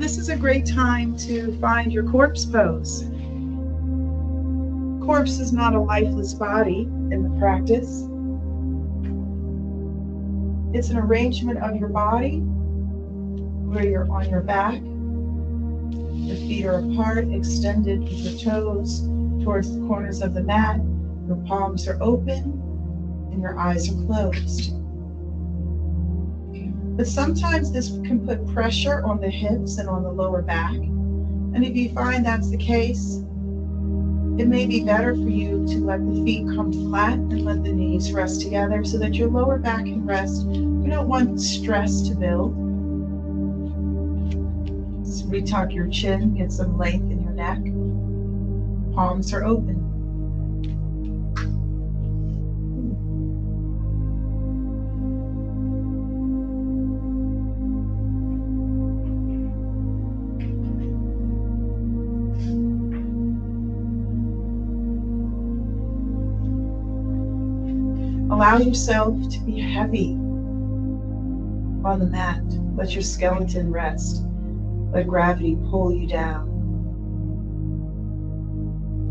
this is a great time to find your corpse pose. Corpse is not a lifeless body in the practice. It's an arrangement of your body where you're on your back. Your feet are apart, extended with your toes towards the corners of the mat. Your palms are open and your eyes are closed. But sometimes this can put pressure on the hips and on the lower back. And if you find that's the case, it may be better for you to let the feet come flat and let the knees rest together so that your lower back can rest. We don't want stress to build. Just retuck your chin, get some length in your neck. Palms are open. Allow yourself to be heavy on the mat. Let your skeleton rest. Let gravity pull you down.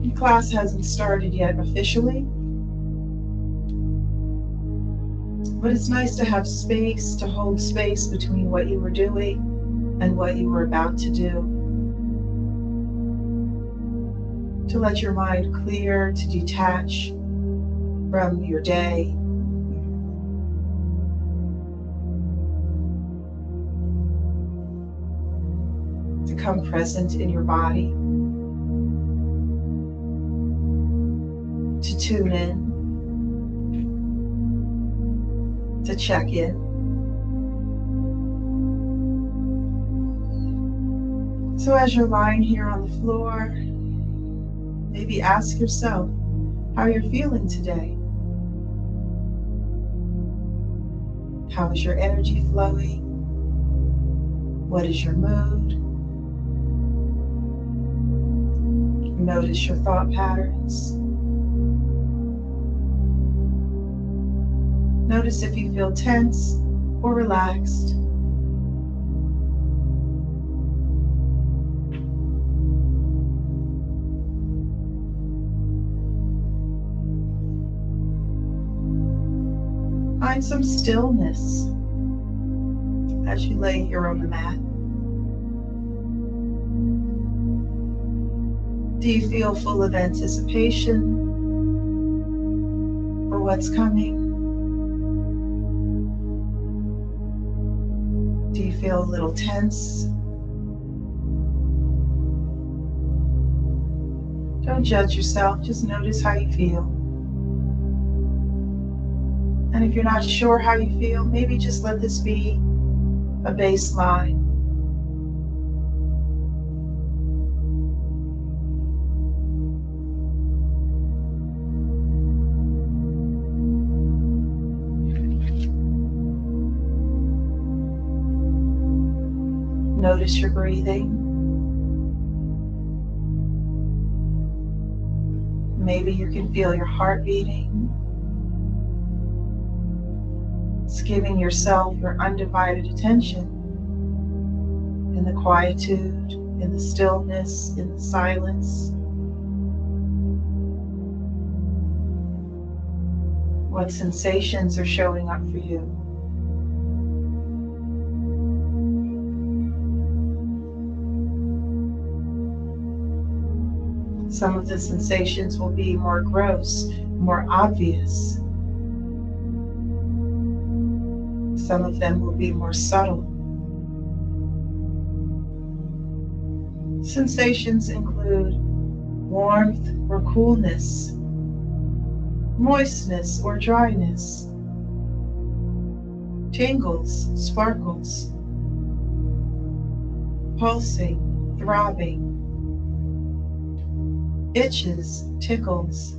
The class hasn't started yet officially, but it's nice to have space, to hold space between what you were doing and what you were about to do. To let your mind clear, to detach from your day. To come present in your body. To tune in. To check in. So as you're lying here on the floor, maybe ask yourself how you're feeling today. How is your energy flowing? What is your mood? Notice your thought patterns. Notice if you feel tense or relaxed. Find some stillness as you lay here on the mat. Do you feel full of anticipation for what's coming? Do you feel a little tense? Don't judge yourself, just notice how you feel. And if you're not sure how you feel, maybe just let this be a baseline. Notice your breathing. Maybe you can feel your heart beating. It's giving yourself your undivided attention in the quietude, in the stillness, in the silence. What sensations are showing up for you? Some of the sensations will be more gross, more obvious. Some of them will be more subtle. Sensations include warmth or coolness, moistness or dryness, tingles, sparkles, pulsing, throbbing, itches, tickles.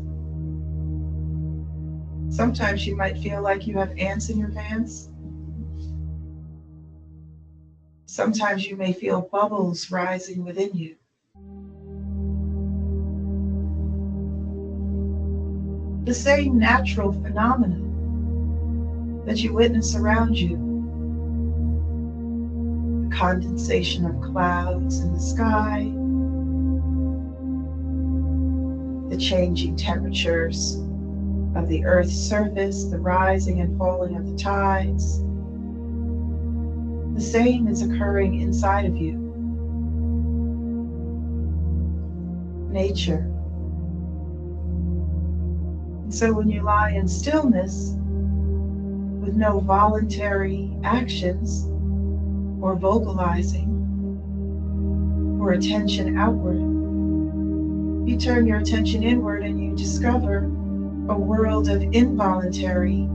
Sometimes you might feel like you have ants in your pants. Sometimes you may feel bubbles rising within you. The same natural phenomena that you witness around you. The condensation of clouds in the sky, the changing temperatures of the Earth's surface, the rising and falling of the tides. The same is occurring inside of you. Nature. And so when you lie in stillness with no voluntary actions or vocalizing or attention outward, you turn your attention inward and you discover a world of involuntary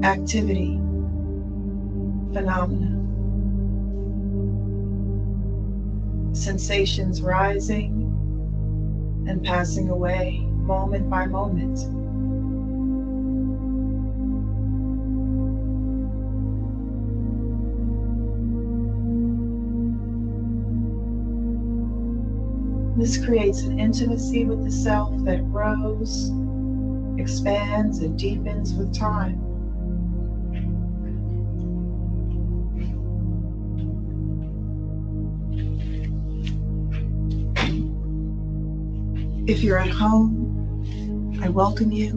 activity, phenomena. Sensations rising and passing away moment by moment. This creates an intimacy with the self that grows, expands, and deepens with time. If you're at home, I welcome you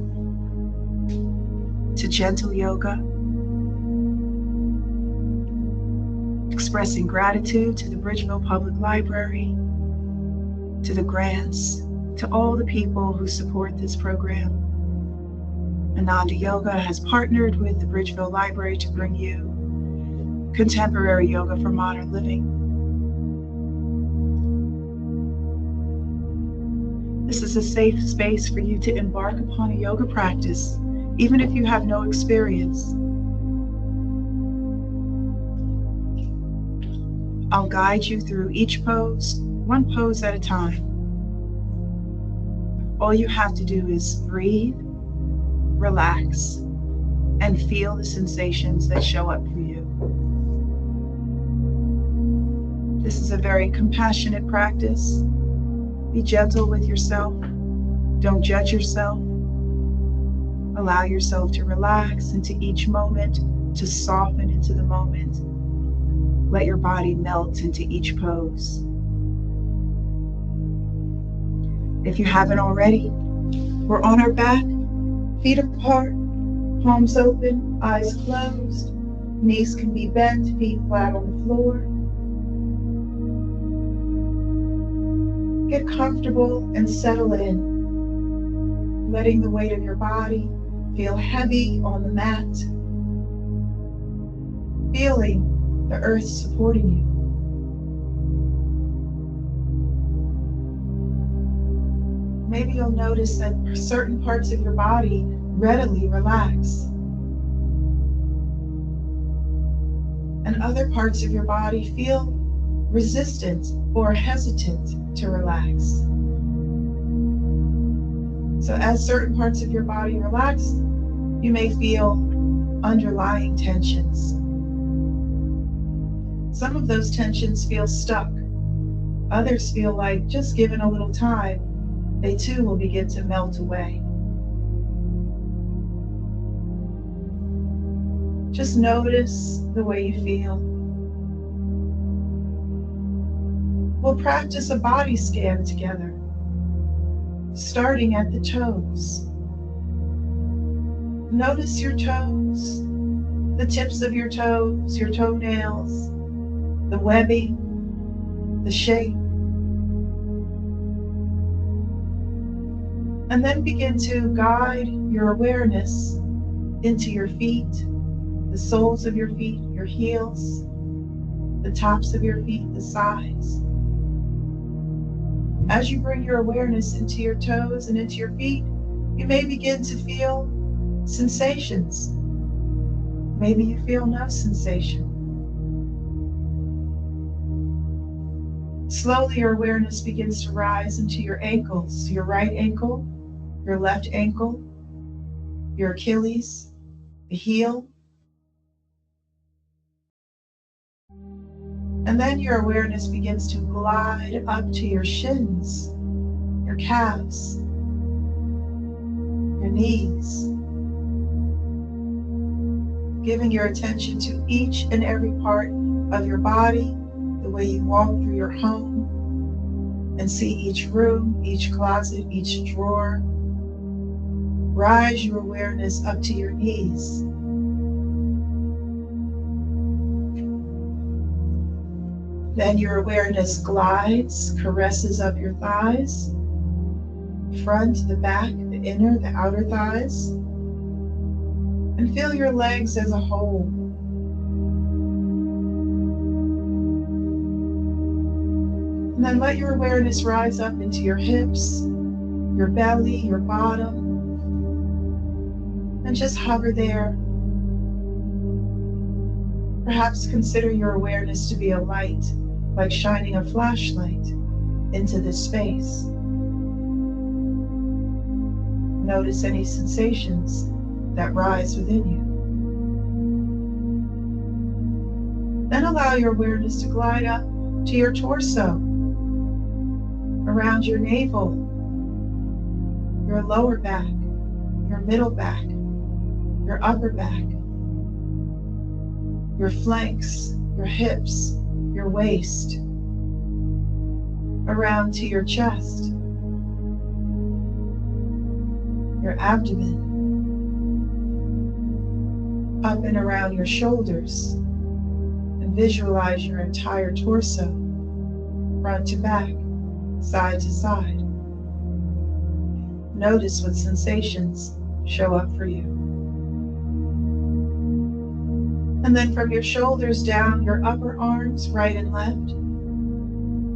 to gentle yoga, expressing gratitude to the Bridgeville Public Library, to the grants, to all the people who support this program. Ananda Yoga has partnered with the Bridgeville Library to bring you contemporary yoga for modern living. This is a safe space for you to embark upon a yoga practice, even if you have no experience. I'll guide you through each pose, one pose at a time. All you have to do is breathe, relax, and feel the sensations that show up for you. This is a very compassionate practice. Be gentle with yourself. Don't judge yourself. Allow yourself to relax into each moment, to soften into the moment. Let your body melt into each pose. If you haven't already, we're on our back, feet apart, palms open, eyes closed. Knees can be bent, feet flat on the floor. Get comfortable and settle in, letting the weight of your body feel heavy on the mat, feeling the earth supporting you. Maybe you'll notice that certain parts of your body readily relax, and other parts of your body feel resistant or hesitant to relax. So as certain parts of your body relax, you may feel underlying tensions. Some of those tensions feel stuck. Others feel like just given a little time, they too will begin to melt away. Just notice the way you feel. We'll practice a body scan together, starting at the toes. Notice your toes, the tips of your toes, your toenails, the webbing, the shape. And then begin to guide your awareness into your feet, the soles of your feet, your heels, the tops of your feet, the sides. As you bring your awareness into your toes and into your feet, you may begin to feel sensations. Maybe you feel no sensation. Slowly your awareness begins to rise into your ankles, your right ankle, your left ankle, your Achilles, the heel. And then your awareness begins to glide up to your shins, your calves, your knees, giving your attention to each and every part of your body, the way you walk through your home and see each room, each closet, each drawer. Rise your awareness up to your knees. Then your awareness glides, caresses up your thighs, front, the back, the inner, the outer thighs, and feel your legs as a whole. And then let your awareness rise up into your hips, your belly, your bottom, and just hover there. Perhaps consider your awareness to be a light, like shining a flashlight into this space. Notice any sensations that rise within you. Then allow your awareness to glide up to your torso, around your navel, your lower back, your middle back, your upper back, your flanks, your hips, your waist, around to your chest, your abdomen, up and around your shoulders, and visualize your entire torso, front to back, side to side. Notice what sensations show up for you. And then from your shoulders down, your upper arms, right and left,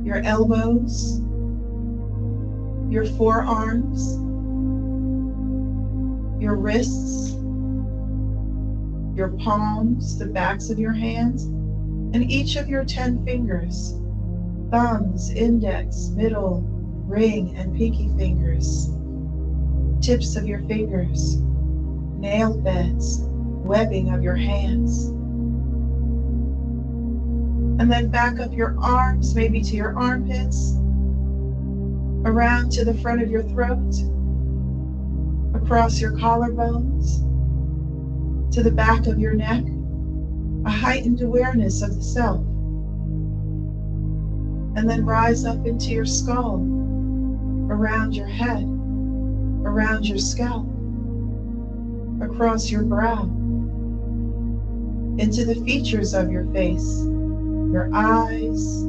your elbows, your forearms, your wrists, your palms, the backs of your hands, and each of your 10 fingers, thumbs, index, middle, ring, and pinky fingers, tips of your fingers, nail beds, webbing of your hands. And then back up your arms, maybe to your armpits, around to the front of your throat, across your collarbones, to the back of your neck, a heightened awareness of the self. And then rise up into your skull, around your head, around your scalp, across your brow, into the features of your face, your eyes,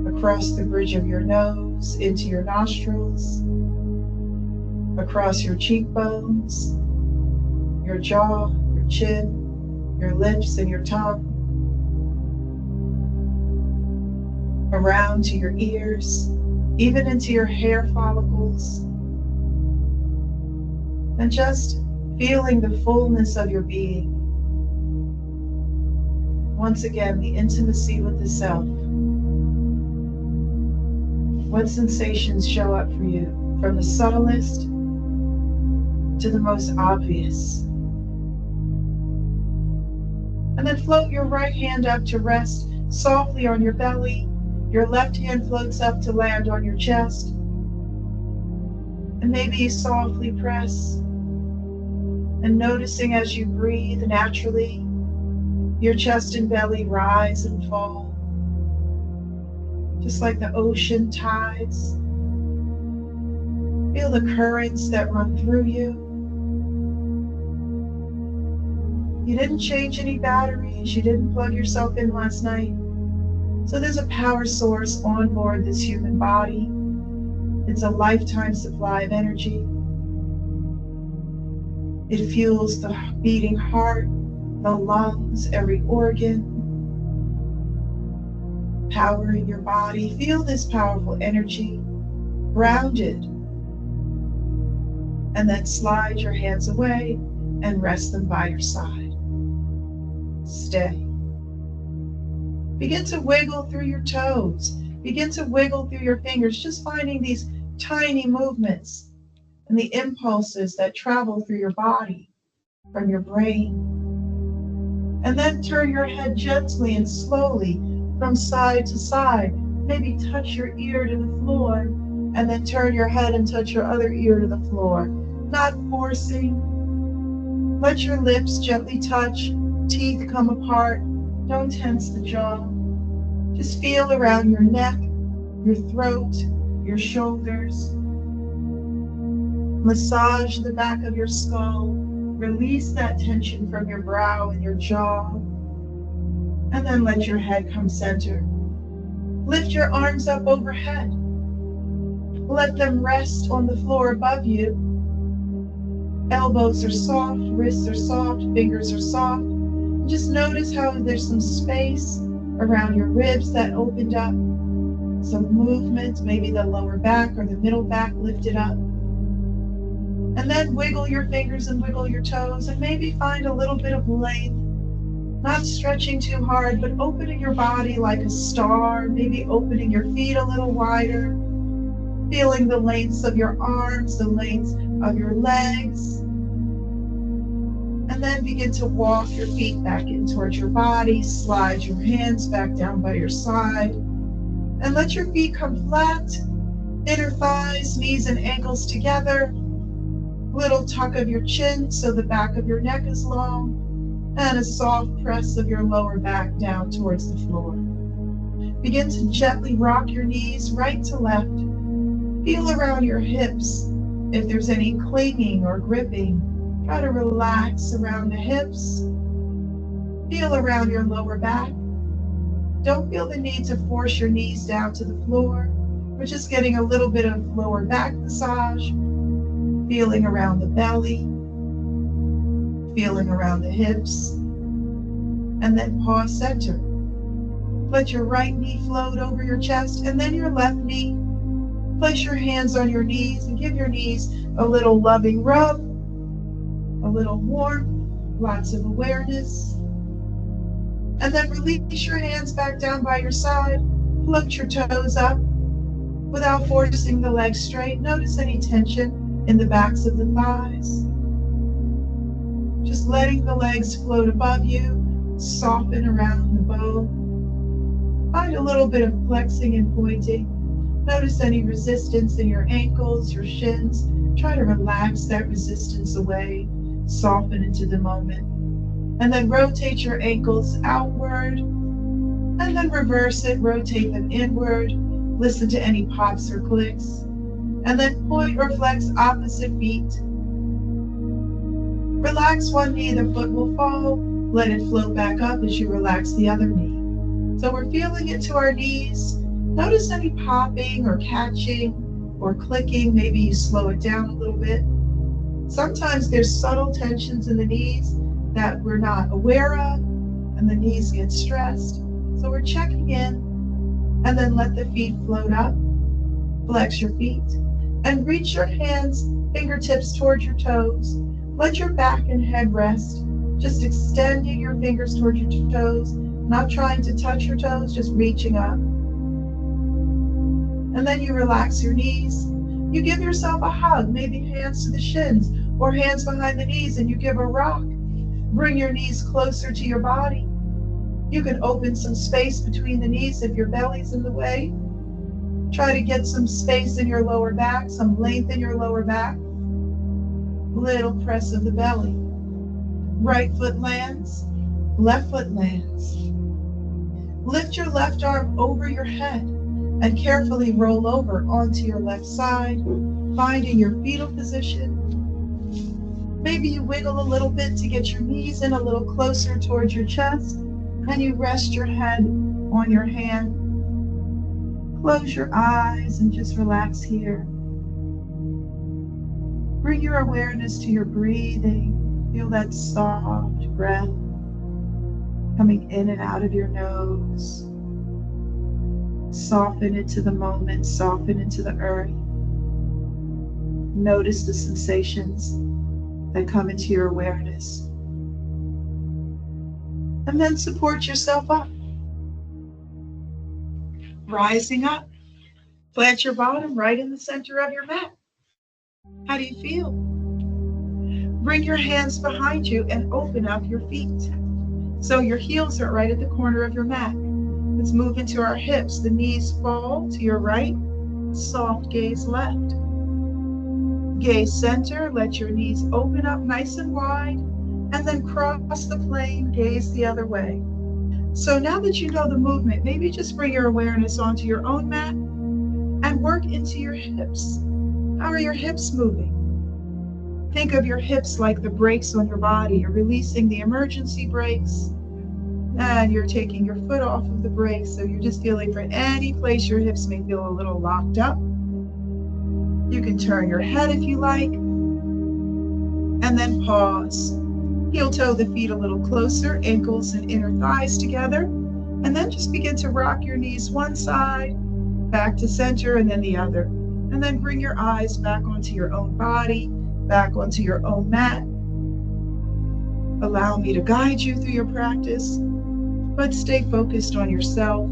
across the bridge of your nose, into your nostrils, across your cheekbones, your jaw, your chin, your lips, and your tongue, around to your ears, even into your hair follicles, and just feeling the fullness of your being. Once again, the intimacy with the self. What sensations show up for you, from the subtlest to the most obvious? And then float your right hand up to rest softly on your belly. Your left hand floats up to land on your chest. And maybe you softly press, and noticing as you breathe naturally, your chest and belly rise and fall, just like the ocean tides. Feel the currents that run through you. You didn't change any batteries, you didn't plug yourself in last night. So there's a power source on board this human body. It's a lifetime supply of energy. It fuels the beating heart, the lungs, every organ, powering your body. Feel this powerful energy, grounded, and then slide your hands away and rest them by your side. Stay. Begin to wiggle through your toes. Begin to wiggle through your fingers, just finding these tiny movements and the impulses that travel through your body from your brain. And then turn your head gently and slowly from side to side. Maybe touch your ear to the floor, and then turn your head and touch your other ear to the floor. Not forcing. Let your lips gently touch, teeth come apart, Don't tense the jaw. Just feel around your neck, your throat, your shoulders. Massage the back of your skull. Release that tension from your brow and your jaw. And then let your head come center. Lift your arms up overhead. Let them rest on the floor above you. Elbows are soft, wrists are soft, fingers are soft. Just notice how there's some space around your ribs that opened up. Some movement, maybe the lower back or the middle back lifted up. And then wiggle your fingers and wiggle your toes and maybe find a little bit of length. Not stretching too hard, but opening your body like a star, maybe opening your feet a little wider. Feeling the lengths of your arms, the lengths of your legs. And then begin to walk your feet back in towards your body. Slide your hands back down by your side. And let your feet come flat. Inner thighs, knees and ankles together. Little tuck of your chin so the back of your neck is long. And a soft press of your lower back down towards the floor. Begin to gently rock your knees right to left. Feel around your hips. If there's any clinging or gripping, try to relax around the hips. Feel around your lower back. Don't feel the need to force your knees down to the floor. We're just getting a little bit of lower back massage. Feeling around the belly. Feeling around the hips. And then pause center. Let your right knee float over your chest and then your left knee. Place your hands on your knees and give your knees a little loving rub, a little warmth, lots of awareness. And then release your hands back down by your side. Float your toes up without forcing the legs straight. Notice any tension in the backs of the thighs. Just letting the legs float above you, soften around the bone. Find a little bit of flexing and pointing. Notice any resistance in your ankles, your shins. Try to relax that resistance away, soften into the moment. And then rotate your ankles outward. And then reverse it, rotate them inward. Listen to any pops or clicks. And then point or flex opposite feet. Relax one knee, the foot will fall. Let it float back up as you relax the other knee. So we're feeling into our knees. Notice any popping or catching or clicking. Maybe you slow it down a little bit. Sometimes there's subtle tensions in the knees that we're not aware of, and the knees get stressed. So we're checking in, and then let the feet float up. Flex your feet, and reach your hands, fingertips towards your toes. Let your back and head rest, just extending your fingers towards your toes, not trying to touch your toes, just reaching up. And then you relax your knees. You give yourself a hug, maybe hands to the shins or hands behind the knees, and you give a rock. Bring your knees closer to your body. You can open some space between the knees if your belly's in the way. Try to get some space in your lower back, some length in your lower back. Little press of the belly. Right foot lands, left foot lands. Lift your left arm over your head and carefully roll over onto your left side, finding your fetal position. Maybe you wiggle a little bit to get your knees in a little closer towards your chest, and you rest your head on your hand. Close your eyes and just relax here. Bring your awareness to your breathing. Feel that soft breath coming in and out of your nose. Soften into the moment, soften into the earth. Notice the sensations that come into your awareness. And then support yourself up. Rising up. Plant your bottom right in the center of your mat. How do you feel? Bring your hands behind you and open up your feet. So your heels are right at the corner of your mat. Let's move into our hips. The knees fall to your right. Soft gaze left. Gaze center. Let your knees open up nice and wide. And then cross the plane. Gaze the other way. So now that you know the movement, maybe just bring your awareness onto your own mat and work into your hips. How are your hips moving? Think of your hips like the brakes on your body. You're releasing the emergency brakes and you're taking your foot off of the brakes. So you're just feeling for any place your hips may feel a little locked up. You can turn your head if you like, and then pause. Heel toe the feet a little closer, ankles and inner thighs together, and then just begin to rock your knees one side, back to center, and then the other. And then bring your eyes back onto your own body, back onto your own mat. Allow me to guide you through your practice, but stay focused on yourself,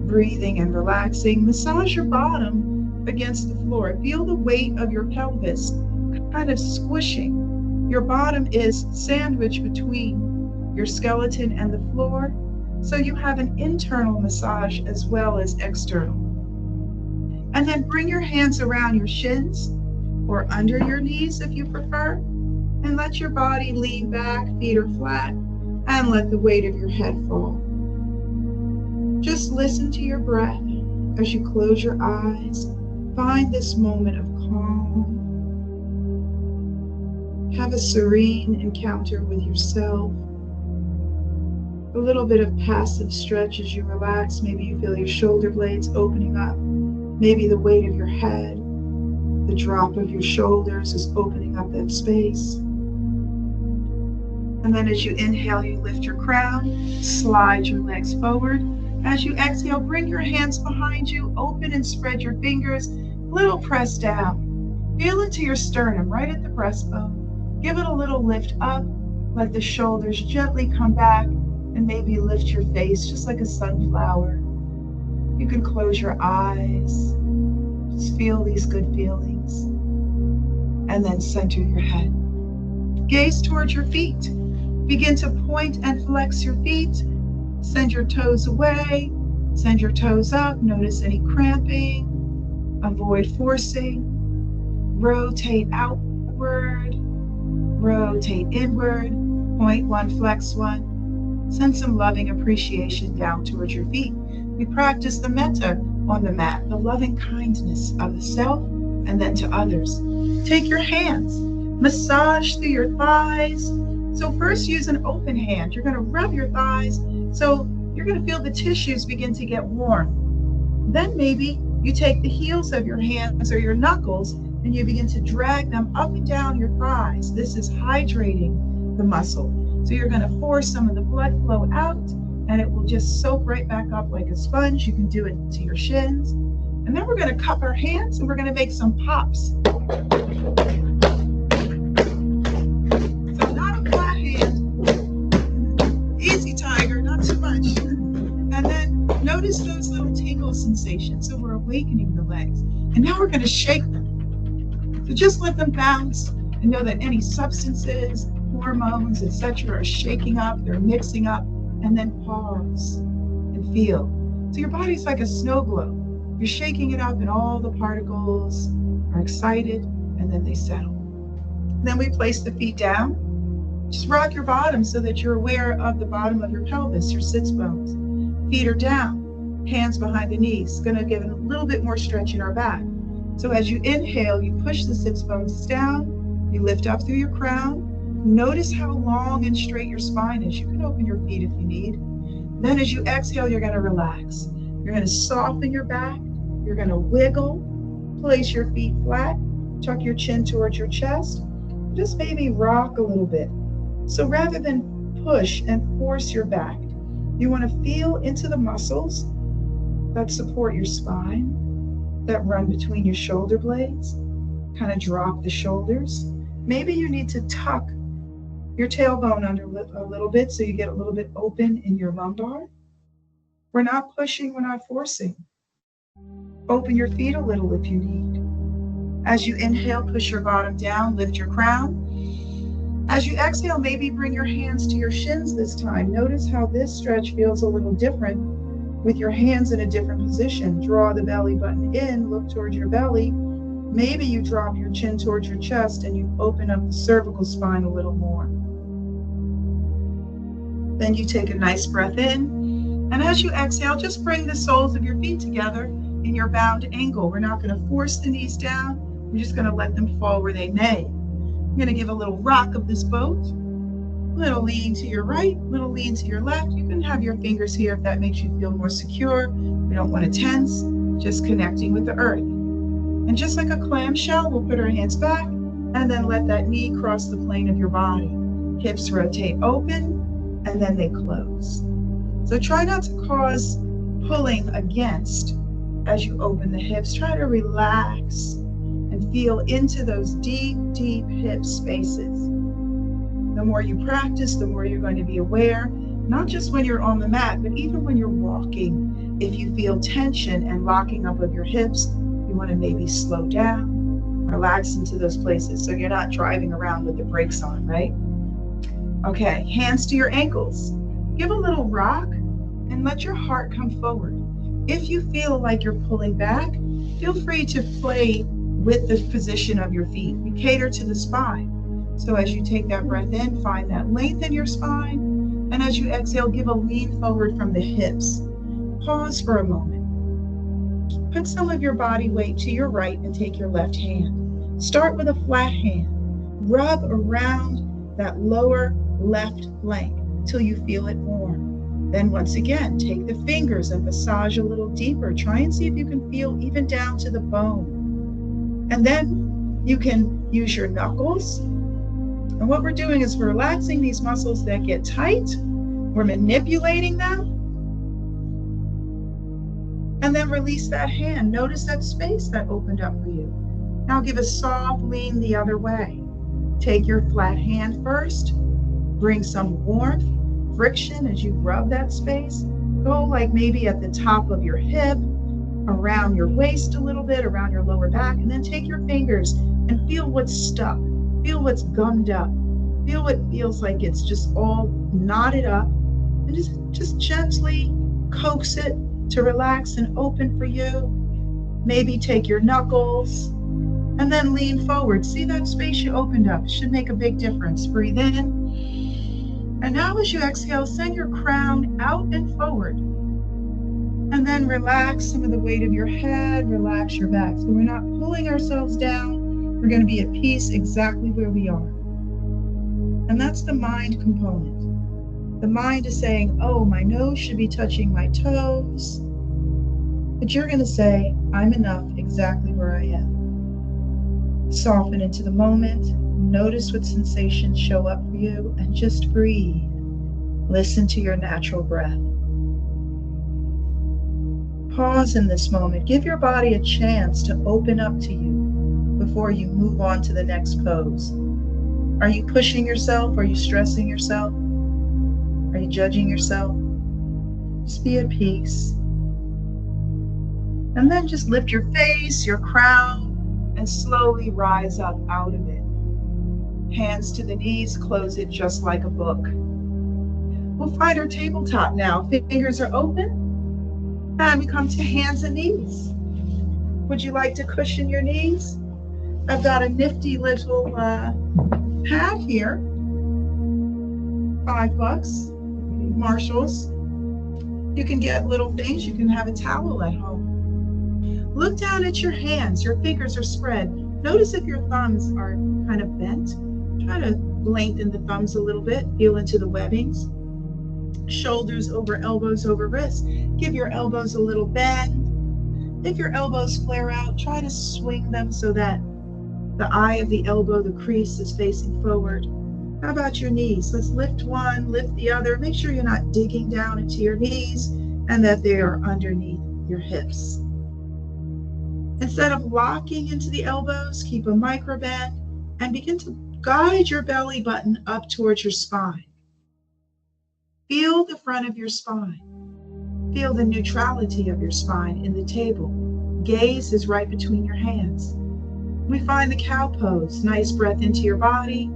breathing and relaxing. Massage your bottom against the floor. Feel the weight of your pelvis kind of squishing. Your bottom is sandwiched between your skeleton and the floor, so you have an internal massage as well as external. And then bring your hands around your shins or under your knees if you prefer, and let your body lean back, feet are flat, and let the weight of your head fall. Just listen to your breath as you close your eyes. Find this moment of calm. Have a serene encounter with yourself. A little bit of passive stretch as you relax. Maybe you feel your shoulder blades opening up. Maybe the weight of your head, the drop of your shoulders is opening up that space. And then as you inhale, you lift your crown, slide your legs forward. As you exhale, bring your hands behind you, open and spread your fingers, little press down. Feel into your sternum, right at the breastbone. Give it a little lift up, let the shoulders gently come back, and maybe lift your face just like a sunflower. You can close your eyes, just feel these good feelings, and then center your head. Gaze towards your feet. Begin to point and flex your feet. Send your toes away, send your toes up. Notice any cramping, avoid forcing. Rotate outward, rotate inward, point one, flex one. Send some loving appreciation down towards your feet. We practice the metta on the mat, the loving kindness of the self and then to others. Take your hands, massage through your thighs. So first use an open hand. You're going to rub your thighs. So you're going to feel the tissues begin to get warm. Then maybe you take the heels of your hands or your knuckles and you begin to drag them up and down your thighs. This is hydrating the muscle. So you're going to force some of the blood flow out and it will just soak right back up like a sponge. You can do it to your shins. And then we're going to cup our hands and we're going to make some pops. Notice those little tingle sensations. So we're awakening the legs. And now we're going to shake them. So just let them bounce and know that any substances, hormones, etc. are shaking up, they're mixing up, and then pause and feel. So your body's like a snow globe. You're shaking it up and all the particles are excited and then they settle. Then we place the feet down. Just rock your bottom so that you're aware of the bottom of your pelvis, your sits bones. Feet are down, hands behind the knees. Going to give it a little bit more stretch in our back. So as you inhale, you push the sits bones down, you lift up through your crown. Notice how long and straight your spine is. You can open your feet if you need. Then as you exhale, you're going to relax. You're going to soften your back. You're going to wiggle, place your feet flat, tuck your chin towards your chest. Just maybe rock a little bit. So rather than push and force your back, you want to feel into the muscles that support your spine, that run between your shoulder blades. Kind of drop the shoulders. Maybe you need to tuck your tailbone under a little bit so you get a little bit open in your lumbar. We're not pushing, we're not forcing. Open your feet a little if you need. As you inhale, push your bottom down, lift your crown. As you exhale, maybe bring your hands to your shins this time. Notice how this stretch feels a little different with your hands in a different position. Draw the belly button in, look towards your belly. Maybe you drop your chin towards your chest and you open up the cervical spine a little more. Then you take a nice breath in. And as you exhale, just bring the soles of your feet together in your bound angle. We're not going to force the knees down. We're just going to let them fall where they may. I'm going to give a little rock of this boat. A little lean to your right, a little lean to your left. You can have your fingers here if that makes you feel more secure. We don't want to tense, just connecting with the earth. And just like a clamshell, we'll put our hands back and then let that knee cross the plane of your body. Hips rotate open and then they close. So try not to cause pulling against as you open the hips. Try to relax and feel into those deep, deep hip spaces. The more you practice, the more you're going to be aware, not just when you're on the mat, but even when you're walking. If you feel tension and locking up of your hips, you want to maybe slow down, relax into those places so you're not driving around with the brakes on, right? Okay, hands to your ankles. Give a little rock and let your heart come forward. If you feel like you're pulling back, feel free to play with the position of your feet. We cater to the spine. So as you take that breath in, find that length in your spine. And as you exhale, give a lean forward from the hips. Pause for a moment. Put some of your body weight to your right and take your left hand. Start with a flat hand. Rub around that lower left flank till you feel it warm. Then once again, take the fingers and massage a little deeper. Try and see if you can feel even down to the bone. And then you can use your knuckles. And what we're doing is we're relaxing these muscles that get tight. We're manipulating them. And then release that hand. Notice that space that opened up for you. Now give a soft lean the other way. Take your flat hand first. Bring some warmth, friction as you rub that space. Go like maybe at the top of your hip, around your waist a little bit, around your lower back, and then take your fingers and feel what's stuck. Feel what's gummed up. Feel what feels like it's just all knotted up. And just gently coax it to relax and open for you. Maybe take your knuckles and then lean forward. See that space you opened up? It should make a big difference. Breathe in. And now as you exhale, send your crown out and forward. And then relax some of the weight of your head, relax your back. So we're not pulling ourselves down. We're going to be at peace exactly where we are. And that's the mind component. The mind is saying, oh, my nose should be touching my toes. But you're going to say, I'm enough exactly where I am. Soften into the moment. Notice what sensations show up for you and just breathe. Listen to your natural breath. Pause in this moment. Give your body a chance to open up to you before you move on to the next pose. Are you pushing yourself? Are you stressing yourself? Are you judging yourself? Just be at peace. And then just lift your face, your crown, and slowly rise up out of it. Hands to the knees, close it just like a book. We'll find our tabletop now. Fingers are open. And we come to hands and knees. Would you like to cushion your knees? I've got a nifty little pad here. $5, Marshalls. You can get little things. You can have a towel at home. Look down at your hands. Your fingers are spread. Notice if your thumbs are kind of bent. Try to lengthen the thumbs a little bit. Feel into the webbings. Shoulders over elbows over wrists. Give your elbows a little bend. If your elbows flare out, try to swing them so that the eye of the elbow, the crease, is facing forward. How about your knees? Let's lift one, lift the other. Make sure you're not digging down into your knees and that they are underneath your hips. Instead of locking into the elbows, keep a micro bend and begin to guide your belly button up towards your spine. Feel the front of your spine. Feel the neutrality of your spine in the table. Gaze is right between your hands. We find the cow pose. Nice breath into your body.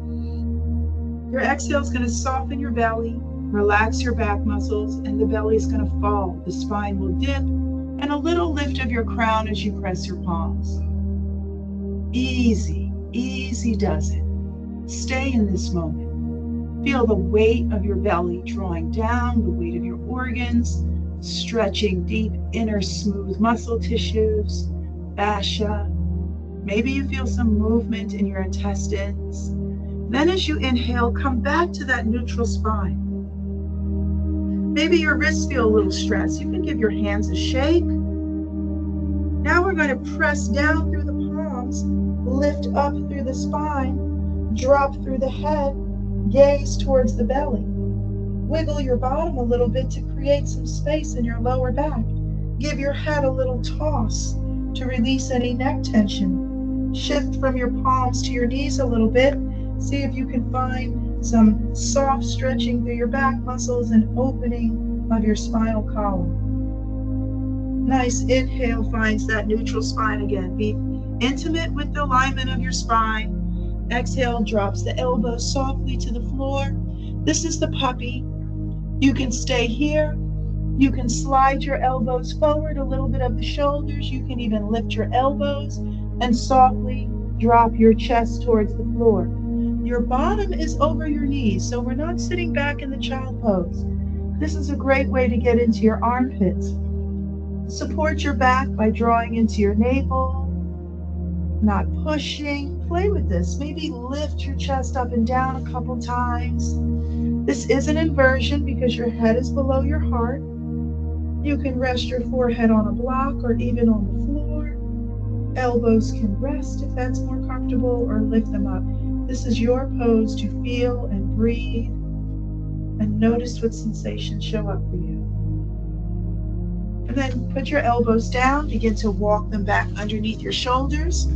Your exhale is going to soften your belly, relax your back muscles, and the belly is going to fall. The spine will dip, and a little lift of your crown as you press your palms. Easy, easy does it. Stay in this moment. Feel the weight of your belly drawing down, the weight of your organs, stretching deep inner smooth muscle tissues, fascia. Maybe you feel some movement in your intestines. Then as you inhale, come back to that neutral spine. Maybe your wrists feel a little stressed. You can give your hands a shake. Now we're going to press down through the palms, lift up through the spine, drop through the head, gaze towards the belly. Wiggle your bottom a little bit to create some space in your lower back. Give your head a little toss to release any neck tension. Shift from your palms to your knees a little bit. See if you can find some soft stretching through your back muscles and opening of your spinal column. Nice inhale finds that neutral spine again. Be intimate with the alignment of your spine. Exhale drops the elbows softly to the floor. This is the puppy. You can stay here. You can slide your elbows forward, a little bit of the shoulders. You can even lift your elbows and softly drop your chest towards the floor. Your bottom is over your knees, so we're not sitting back in the child pose. This is a great way to get into your armpits. Support your back by drawing into your navel, not pushing. Play with this. Maybe lift your chest up and down a couple times. This is an inversion because your head is below your heart. You can rest your forehead on a block or even on the floor. Elbows can rest if that's more comfortable, or lift them up. This is your pose to feel and breathe and notice what sensations show up for you. And then put your elbows down, begin to walk them back underneath your shoulders.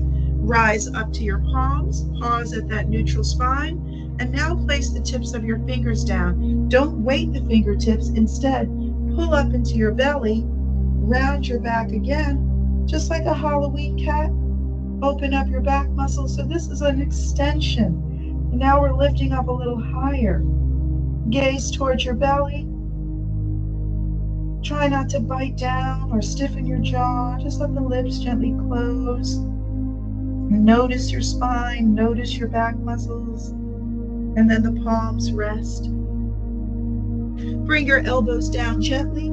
Rise up to your palms, pause at that neutral spine, and now place the tips of your fingers down. Don't weight the fingertips, instead pull up into your belly, round your back again, just like a Halloween cat. Open up your back muscles. So this is an extension. Now we're lifting up a little higher. Gaze towards your belly. Try not to bite down or stiffen your jaw. Just let the lips gently close. Notice your spine, notice your back muscles, and then the palms rest. Bring your elbows down gently.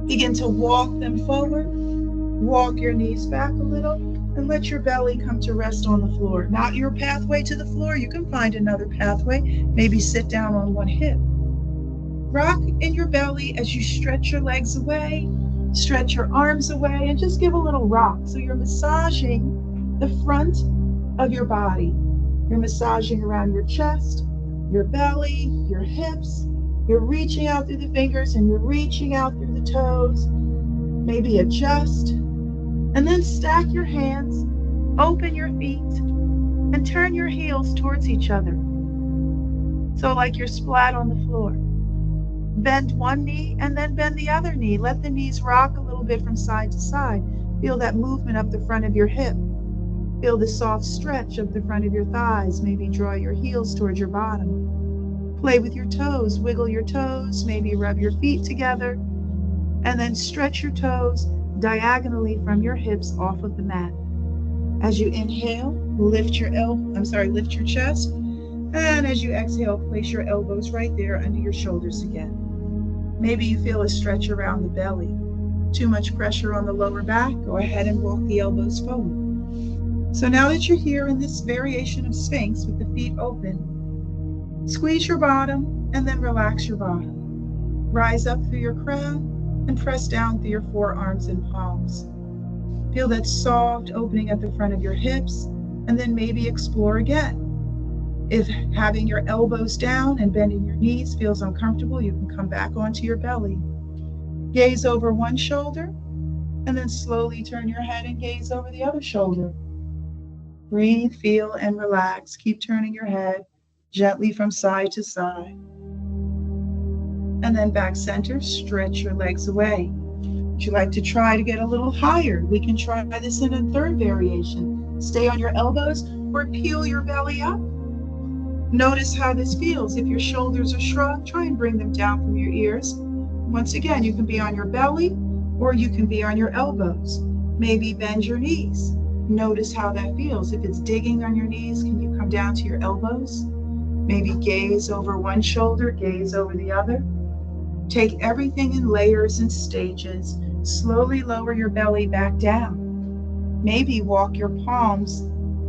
Begin to walk them forward. Walk your knees back a little and let your belly come to rest on the floor. Not your pathway to the floor. You can find another pathway. Maybe sit down on one hip. Rock in your belly as you stretch your legs away, stretch your arms away, and just give a little rock. So you're massaging the front of your body. You're massaging around your chest, your belly, your hips. You're reaching out through the fingers and you're reaching out through the toes. Maybe adjust. And then stack your hands, open your feet, and turn your heels towards each other. So like you're splat on the floor. Bend one knee and then bend the other knee. Let the knees rock a little bit from side to side. Feel that movement up the front of your hip. Feel the soft stretch of the front of your thighs. Maybe draw your heels towards your bottom. Play with your toes. Wiggle your toes. Maybe rub your feet together. And then stretch your toes diagonally from your hips off of the mat. As you inhale, lift your chest. And as you exhale, place your elbows right there under your shoulders again. Maybe you feel a stretch around the belly. Too much pressure on the lower back, go ahead and walk the elbows forward. So now that you're here in this variation of Sphinx with the feet open, squeeze your bottom and then relax your bottom. Rise up through your crown and press down through your forearms and palms. Feel that soft opening at the front of your hips, and then maybe explore again. If having your elbows down and bending your knees feels uncomfortable, you can come back onto your belly. Gaze over one shoulder, and then slowly turn your head and gaze over the other shoulder. Breathe, feel, and relax. Keep turning your head gently from side to side. And then back center, stretch your legs away. Would you like to try to get a little higher? We can try this in a third variation. Stay on your elbows or peel your belly up. Notice how this feels. If your shoulders are shrugged, try and bring them down from your ears. Once again, you can be on your belly or you can be on your elbows. Maybe bend your knees. Notice how that feels. If it's digging on your knees, can you come down to your elbows? Maybe gaze over one shoulder, gaze over the other. Take everything in layers and stages. Slowly lower your belly back down. Maybe walk your palms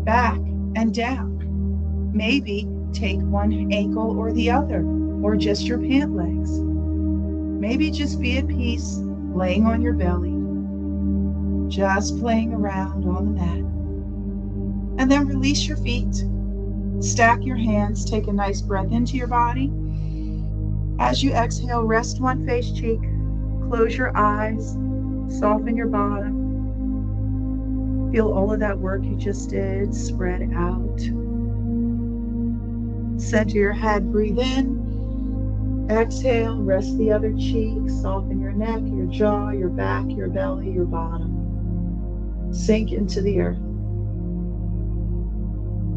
back and down. Maybe take one ankle or the other, or just your pant legs. Maybe just be at peace, laying on your belly, just playing around on the mat. And then release your feet. Stack your hands, take a nice breath into your body. As you exhale, rest one face cheek, close your eyes, soften your bottom. Feel all of that work you just did spread out. Center your head, breathe in. Exhale, rest the other cheek, soften your neck, your jaw, your back, your belly, your bottom. Sink into the earth.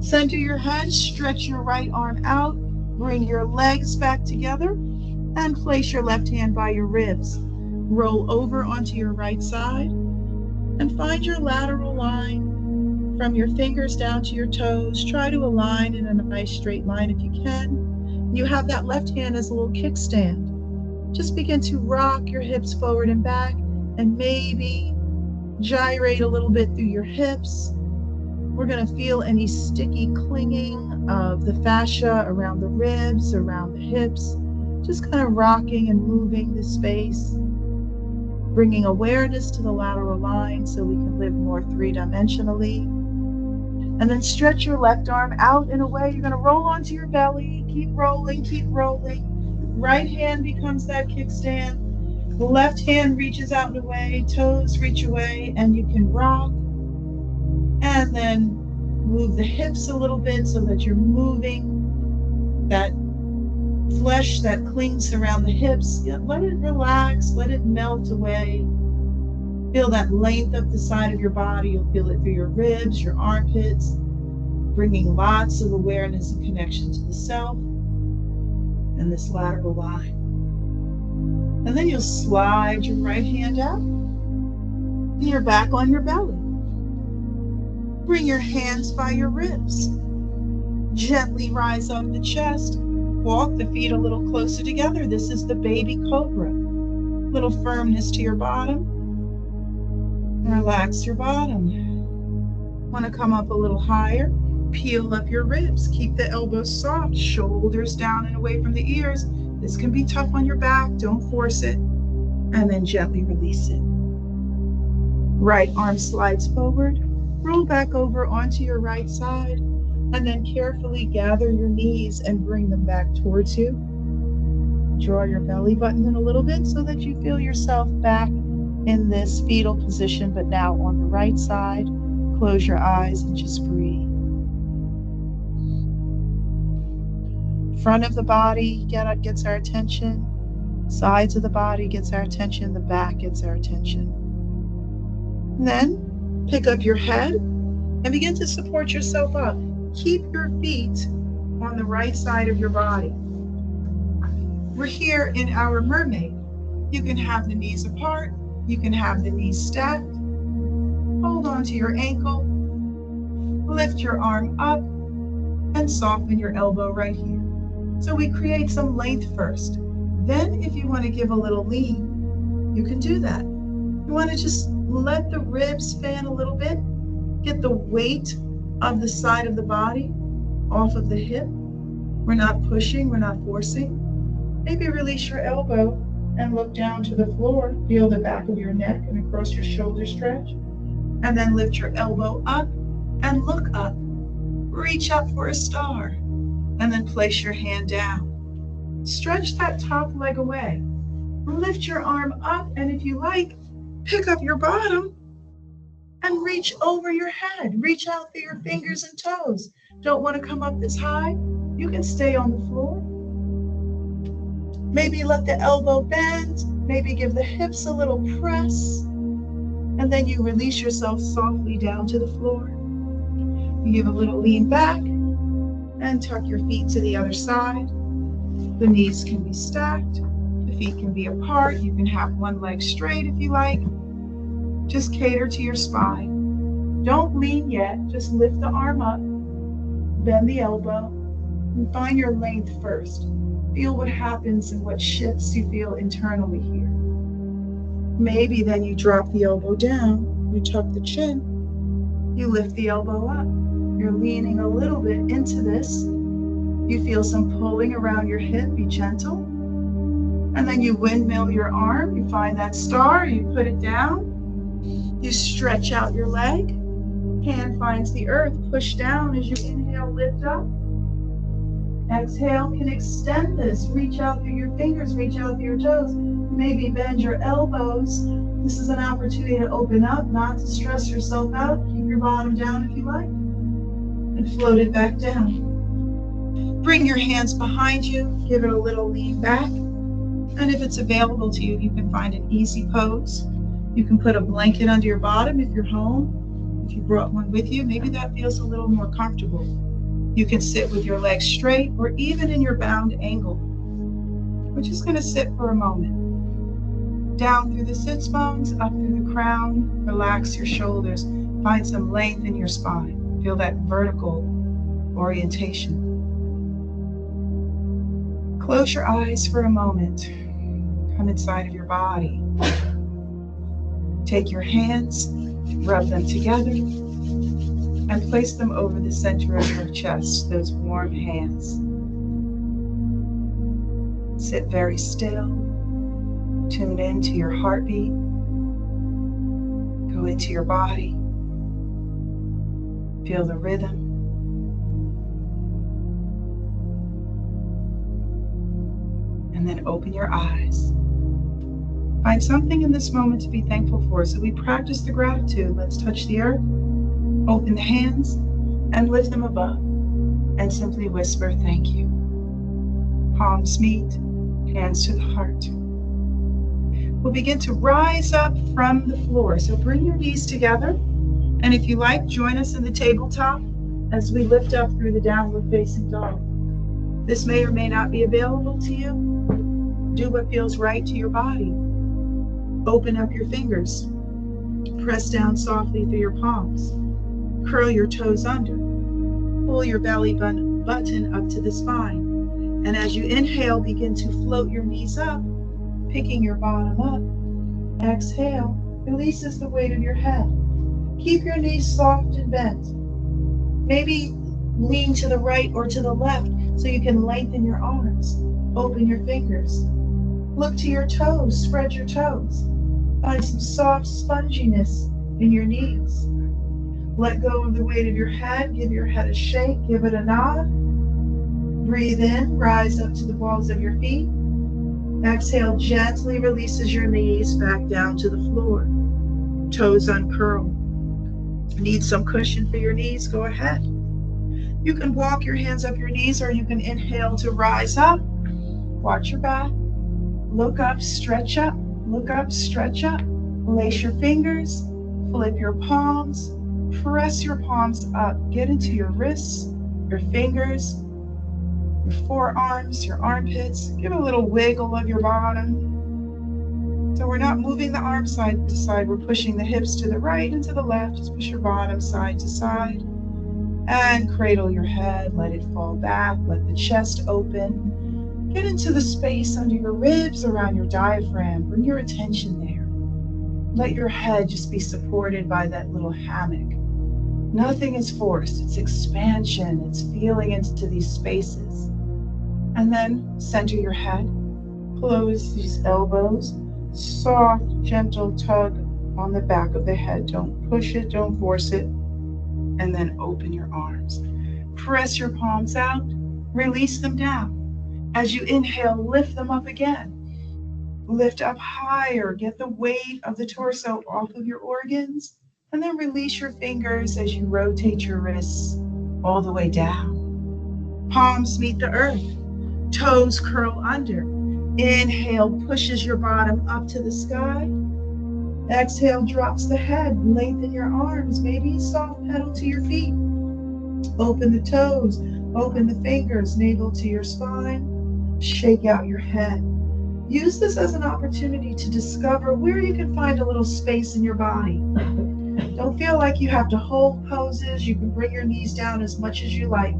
Center your head, stretch your right arm out, bring your legs back together, and place your left hand by your ribs. Roll over onto your right side, and find your lateral line from your fingers down to your toes. Try to align in a nice straight line if you can. You have that left hand as a little kickstand. Just begin to rock your hips forward and back, and maybe gyrate a little bit through your hips. We're going to feel any sticky clinging of the fascia around the ribs, around the hips. Just kind of rocking and moving the space. Bringing awareness to the lateral line so we can live more three-dimensionally. And then stretch your left arm out in a way. You're going to roll onto your belly. Keep rolling, keep rolling. Right hand becomes that kickstand. The left hand reaches out and away. Toes reach away, and you can rock. And then move the hips a little bit so that you're moving that flesh that clings around the hips. Let it relax, let it melt away. Feel that length up the side of your body. You'll feel it through your ribs, your armpits, bringing lots of awareness and connection to the self and this lateral line. And then you'll slide your right hand out, and you're back on your belly. Bring your hands by your ribs. Gently rise up the chest. Walk the feet a little closer together. This is the baby cobra. Little firmness to your bottom. Relax your bottom. Want to come up a little higher? Peel up your ribs. Keep the elbows soft. Shoulders down and away from the ears. This can be tough on your back. Don't force it. And then gently release it. Right arm slides forward. Roll back over onto your right side. And then carefully gather your knees and bring them back towards you. Draw your belly button in a little bit so that you feel yourself back in this fetal position, but now on the right side. Close your eyes and just breathe. Front of the body gets our attention. Sides of the body gets our attention. The back gets our attention. And then pick up your head and begin to support yourself up. Keep your feet on the right side of your body. We're here in our mermaid. You can have the knees apart. You can have the knees stacked. Hold on to your ankle. Lift your arm up and soften your elbow right here. So we create some length first. Then if you want to give a little lean, you can do that. You want to just let the ribs fan a little bit. Get the weight of the side of the body off of the hip. We're not pushing, we're not forcing. Maybe release your elbow and look down to the floor. Feel the back of your neck and across your shoulder stretch. And then lift your elbow up and look up. Reach up for a star. And then place your hand down. Stretch that top leg away. Lift your arm up, and if you like, pick up your bottom and reach over your head. Reach out through your fingers and toes. Don't want to come up this high? You can stay on the floor. Maybe let the elbow bend. Maybe give the hips a little press. And then you release yourself softly down to the floor. You give a little lean back and tuck your feet to the other side. The knees can be stacked. The feet can be apart. You can have one leg straight if you like. Just cater to your spine. Don't lean yet. Just lift the arm up. Bend the elbow. And find your length first. Feel what happens and what shifts you feel internally here. Maybe then you drop the elbow down, you tuck the chin, you lift the elbow up. You're leaning a little bit into this. You feel some pulling around your hip, be gentle. And then you windmill your arm, you find that star, you put it down, you stretch out your leg, hand finds the earth, push down as you inhale, lift up. Exhale, can extend this, reach out through your fingers, reach out through your toes, maybe bend your elbows. This is an opportunity to open up, not to stress yourself out. Keep your bottom down if you like, and float it back down. Bring your hands behind you, give it a little lean back. And if it's available to you, you can find an easy pose. You can put a blanket under your bottom if you're home. If you brought one with you, maybe that feels a little more comfortable. You can sit with your legs straight or even in your bound angle. We're just going to sit for a moment. Down through the sits bones, up through the crown. Relax your shoulders. Find some length in your spine. Feel that vertical orientation. Close your eyes for a moment. Come inside of your body. Take your hands, rub them together, and place them over the center of your chest, those warm hands. Sit very still. Tune into your heartbeat. Go into your body. Feel the rhythm. And then open your eyes. Find something in this moment to be thankful for. So we practice the gratitude. Let's touch the earth, open the hands, and lift them above. And simply whisper, thank you. Palms meet, hands to the heart. We'll begin to rise up from the floor. So bring your knees together. And if you like, join us in the tabletop as we lift up through the downward facing dog. This may or may not be available to you. Do what feels right to your body. Open up your fingers. Press down softly through your palms. Curl your toes under. Pull your belly button up to the spine. And as you inhale, begin to float your knees up, picking your bottom up. Exhale, releases the weight of your head. Keep your knees soft and bent. Maybe lean to the right or to the left so you can lengthen your arms. Open your fingers. Look to your toes, spread your toes. Find some soft sponginess in your knees. Let go of the weight of your head. Give your head a shake. Give it a nod. Breathe in. Rise up to the balls of your feet. Exhale, gently releases your knees back down to the floor. Toes uncurl. Need some cushion for your knees? Go ahead. You can walk your hands up your knees, or you can inhale to rise up. Watch your back. Look up, stretch up. Look up, stretch up. Lace your fingers. Flip your palms. Press your palms up. Get into your wrists, your fingers, your forearms, your armpits. Give a little wiggle of your bottom. So we're not moving the arms side to side. We're pushing the hips to the right and to the left. Just push your bottom side to side. And cradle your head. Let it fall back. Let the chest open. Get into the space under your ribs, around your diaphragm. Bring your attention there. Let your head just be supported by that little hammock. Nothing is forced. It's expansion. It's feeling into these spaces. And then center your head. Close these elbows. Soft, gentle tug on the back of the head. Don't push it. Don't force it. And then open your arms. Press your palms out. Release them down. As you inhale, lift them up again. Lift up higher. Get the weight of the torso off of your organs. And then release your fingers as you rotate your wrists all the way down. Palms meet the earth. Toes curl under. Inhale pushes your bottom up to the sky. Exhale drops the head. Lengthen your arms. Maybe soft pedal to your feet. Open the toes. Open the fingers. Navel to your spine. Shake out your head. Use this as an opportunity to discover where you can find a little space in your body. Don't feel like you have to hold poses. You can bring your knees down as much as you like.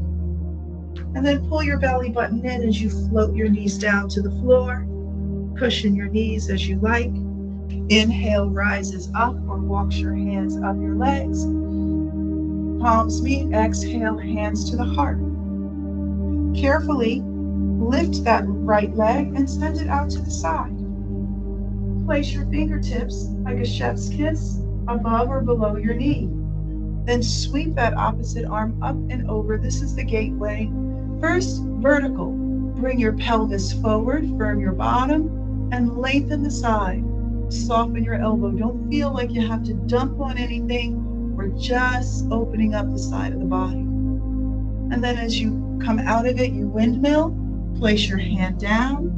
And then pull your belly button in as you float your knees down to the floor. Cushion your knees as you like. Inhale, rises up or walks your hands up your legs. Palms meet, exhale, hands to the heart. Carefully lift that right leg and send it out to the side. Place your fingertips like a chef's kiss above or below your knee. Then sweep that opposite arm up and over. This is the gateway. First, vertical. Bring your pelvis forward, firm your bottom, and lengthen the side. Soften your elbow. Don't feel like you have to dump on anything. We're just opening up the side of the body. And then as you come out of it, you windmill. Place your hand down,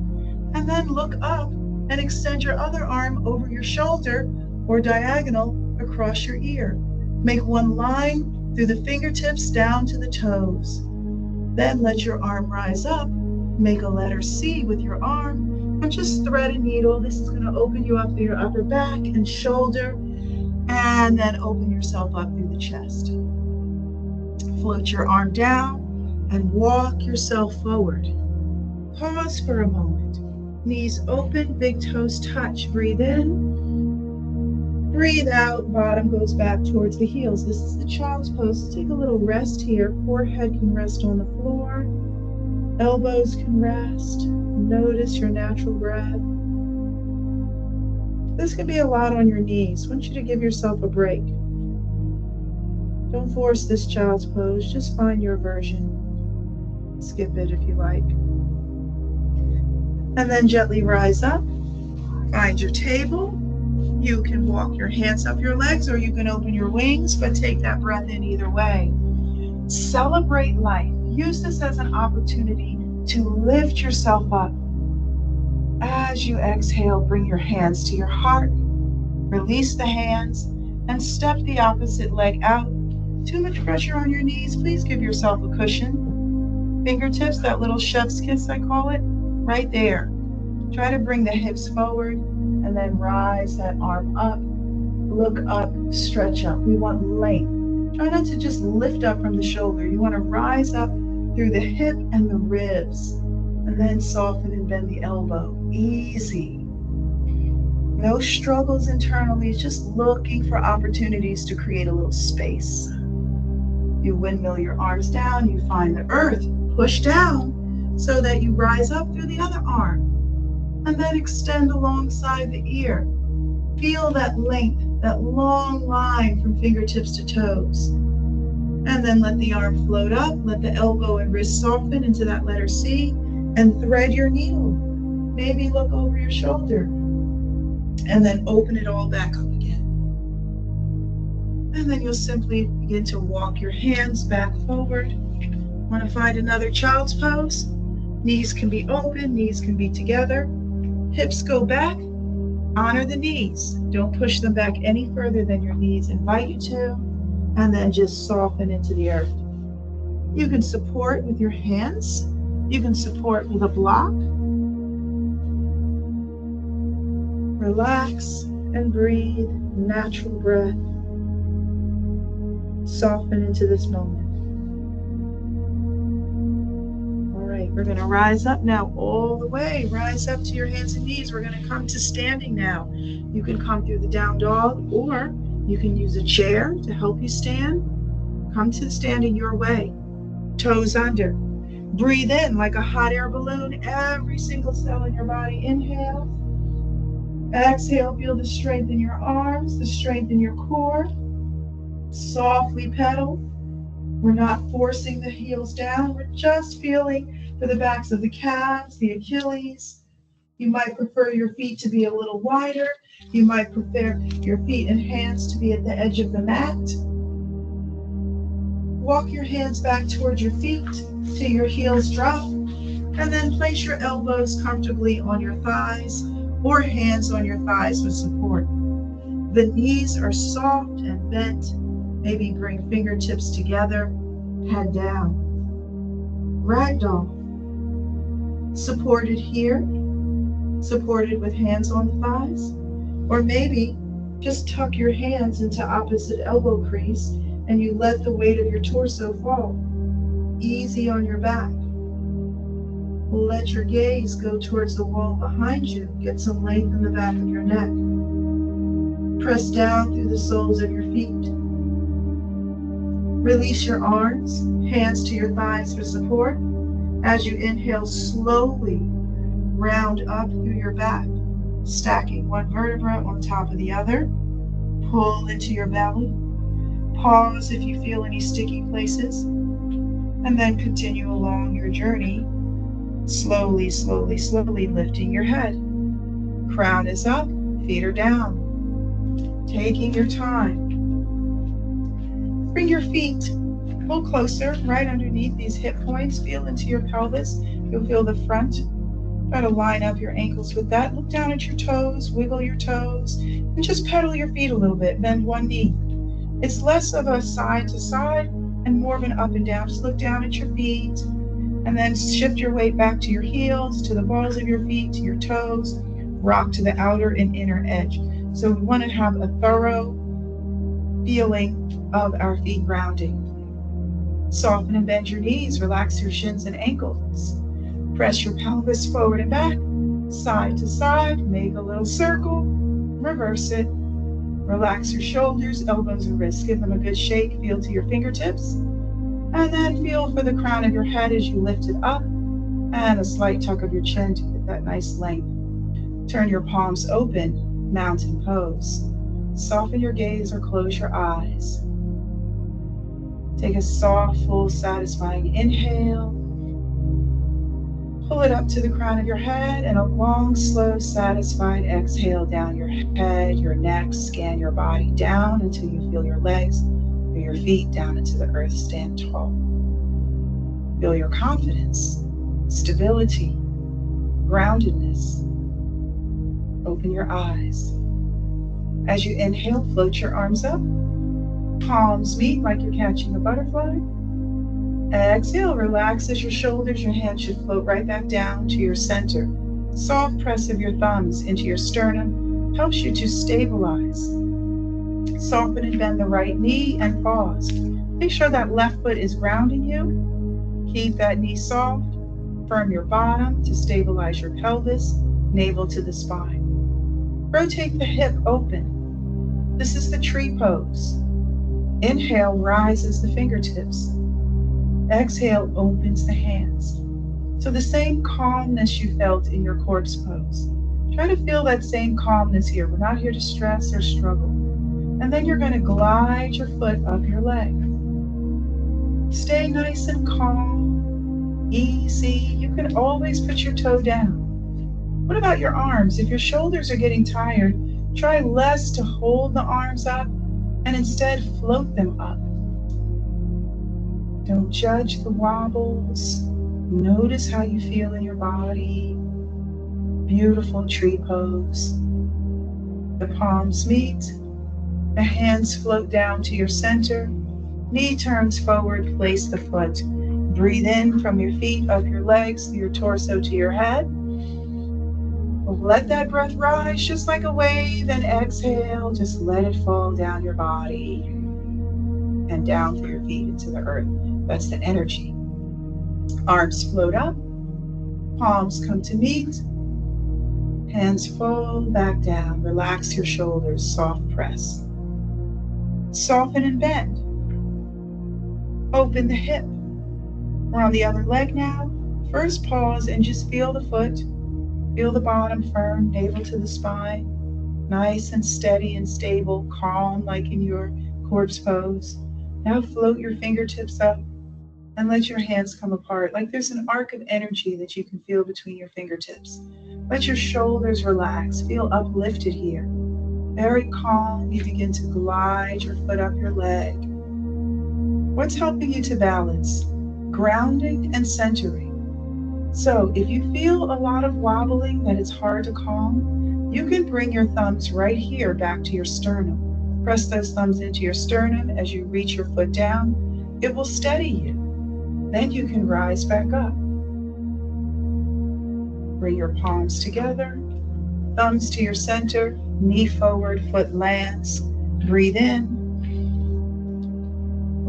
and then look up and extend your other arm over your shoulder or diagonal across your ear. Make one line through the fingertips down to the toes. Then let your arm rise up. Make a letter C with your arm and just thread a needle. This is going to open you up through your upper back and shoulder, and then open yourself up through the chest. Float your arm down and walk yourself forward. Pause for a moment. Knees open, big toes touch. Breathe in. Breathe out. Bottom goes back towards the heels. This is the child's pose. Take a little rest here. Forehead can rest on the floor. Elbows can rest. Notice your natural breath. This can be a lot on your knees. I want you to give yourself a break. Don't force this child's pose. Just find your version. Skip it if you like. And then gently rise up. Find your table. You can walk your hands up your legs, or you can open your wings, but take that breath in either way. Celebrate life. Use this as an opportunity to lift yourself up. As you exhale, bring your hands to your heart. Release the hands and step the opposite leg out. Too much pressure on your knees. Please give yourself a cushion. Fingertips, that little chef's kiss I call it, right there. Try to bring the hips forward and then rise that arm up. Look up, stretch up. We want length. Try not to just lift up from the shoulder. You want to rise up through the hip and the ribs, and then soften and bend the elbow. Easy. No struggles internally, just looking for opportunities to create a little space. You windmill your arms down, you find the earth, push down so that you rise up through the other arm, and then extend alongside the ear. Feel that length, that long line from fingertips to toes. And then let the arm float up, let the elbow and wrist soften into that letter C, and thread your needle. Maybe look over your shoulder, and then open it all back up again. And then you'll simply begin to walk your hands back forward. Want to find another child's pose? Knees can be open, knees can be together. Hips go back. Honor the knees. Don't push them back any further than your knees invite you to, and then just soften into the earth. You can support with your hands. You can support with a block. Relax and breathe. Natural breath. Soften into this moment. All right, we're going to rise up now all the way. Rise up to your hands and knees. We're going to come to standing now. You can come through the down dog, or you can use a chair to help you stand. Come to standing your way. Toes under. Breathe in like a hot air balloon. Every single cell in your body. Inhale. Exhale. Feel the strength in your arms, the strength in your core. Softly pedal. We're not forcing the heels down. We're just feeling for the backs of the calves, the Achilles. You might prefer your feet to be a little wider. You might prefer your feet and hands to be at the edge of the mat. Walk your hands back towards your feet till your heels drop, and then place your elbows comfortably on your thighs or hands on your thighs with support. The knees are soft and bent. Maybe bring fingertips together, head down. Ragdoll. Supported here, supported with hands on the thighs, or maybe just tuck your hands into opposite elbow crease and you let the weight of your torso fall. Easy on your back. Let your gaze go towards the wall behind you. Get some length in the back of your neck. Press down through the soles of your feet. Release your arms, hands to your thighs for support. As you inhale, slowly round up through your back, stacking one vertebra on top of the other. Pull into your belly. Pause if you feel any sticky places, and then continue along your journey, slowly, slowly, slowly lifting your head. Crown is up, feet are down. Taking your time. Bring your feet a little closer, right underneath these hip points. Feel into your pelvis. You'll feel the front. Try to line up your ankles with that. Look down at your toes, wiggle your toes, and just pedal your feet a little bit. Bend one knee. It's less of a side to side and more of an up and down. Just look down at your feet and then shift your weight back to your heels, to the balls of your feet, to your toes. Rock to the outer and inner edge. So we want to have a thorough feeling of our feet grounding. Soften and bend your knees. Relax your shins and ankles. Press your pelvis forward and back, side to side. Make a little circle. Reverse it. Relax your shoulders, elbows, and wrists. Give them a good shake. Feel to your fingertips. And then feel for the crown of your head as you lift it up. And a slight tuck of your chin to get that nice length. Turn your palms open, mountain pose. Soften your gaze or close your eyes. Take a soft, full, satisfying inhale. Pull it up to the crown of your head, and a long, slow, satisfied exhale down your head, your neck. Scan your body down until you feel your legs or your feet down into the earth. Stand tall. Feel your confidence, stability, groundedness. Open your eyes. As you inhale, float your arms up. Palms meet like you're catching a butterfly. Exhale, relax as your shoulders, your hands should float right back down to your center. Soft press of your thumbs into your sternum helps you to stabilize. Soften and bend the right knee and pause. Make sure that left foot is grounding you. Keep that knee soft. Firm your bottom to stabilize your pelvis, navel to the spine. Rotate the hip open. This is the tree pose. Inhale, rises the fingertips. Exhale, opens the hands. So the same calmness you felt in your corpse pose. Try to feel that same calmness here. We're not here to stress or struggle. And then you're going to glide your foot up your leg. Stay nice and calm, easy. You can always put your toe down. What about your arms? If your shoulders are getting tired, try less to hold the arms up and instead float them up. Don't judge the wobbles. Notice how you feel in your body. Beautiful tree pose. The palms meet. The hands float down to your center. Knee turns forward. Place the foot. Breathe in from your feet, up your legs, through your torso to your head. Let that breath rise just like a wave, and exhale. Just let it fall down your body and down through your feet into the earth. That's the energy. Arms float up, palms come to meet, hands fold back down. Relax your shoulders, soft press. Soften and bend. Open the hip. We're on the other leg now. First pause and just feel the foot. Feel the bottom firm, navel to the spine. Nice and steady and stable, calm like in your corpse pose. Now float your fingertips up and let your hands come apart, like there's an arc of energy that you can feel between your fingertips. Let your shoulders relax, feel uplifted here. Very calm, you begin to glide your foot up your leg. What's helping you to balance? Grounding and centering. So if you feel a lot of wobbling that it's hard to calm, you can bring your thumbs right here back to your sternum. Press those thumbs into your sternum as you reach your foot down. It will steady you. Then you can rise back up. Bring your palms together, thumbs to your center, knee forward, foot lands. Breathe in.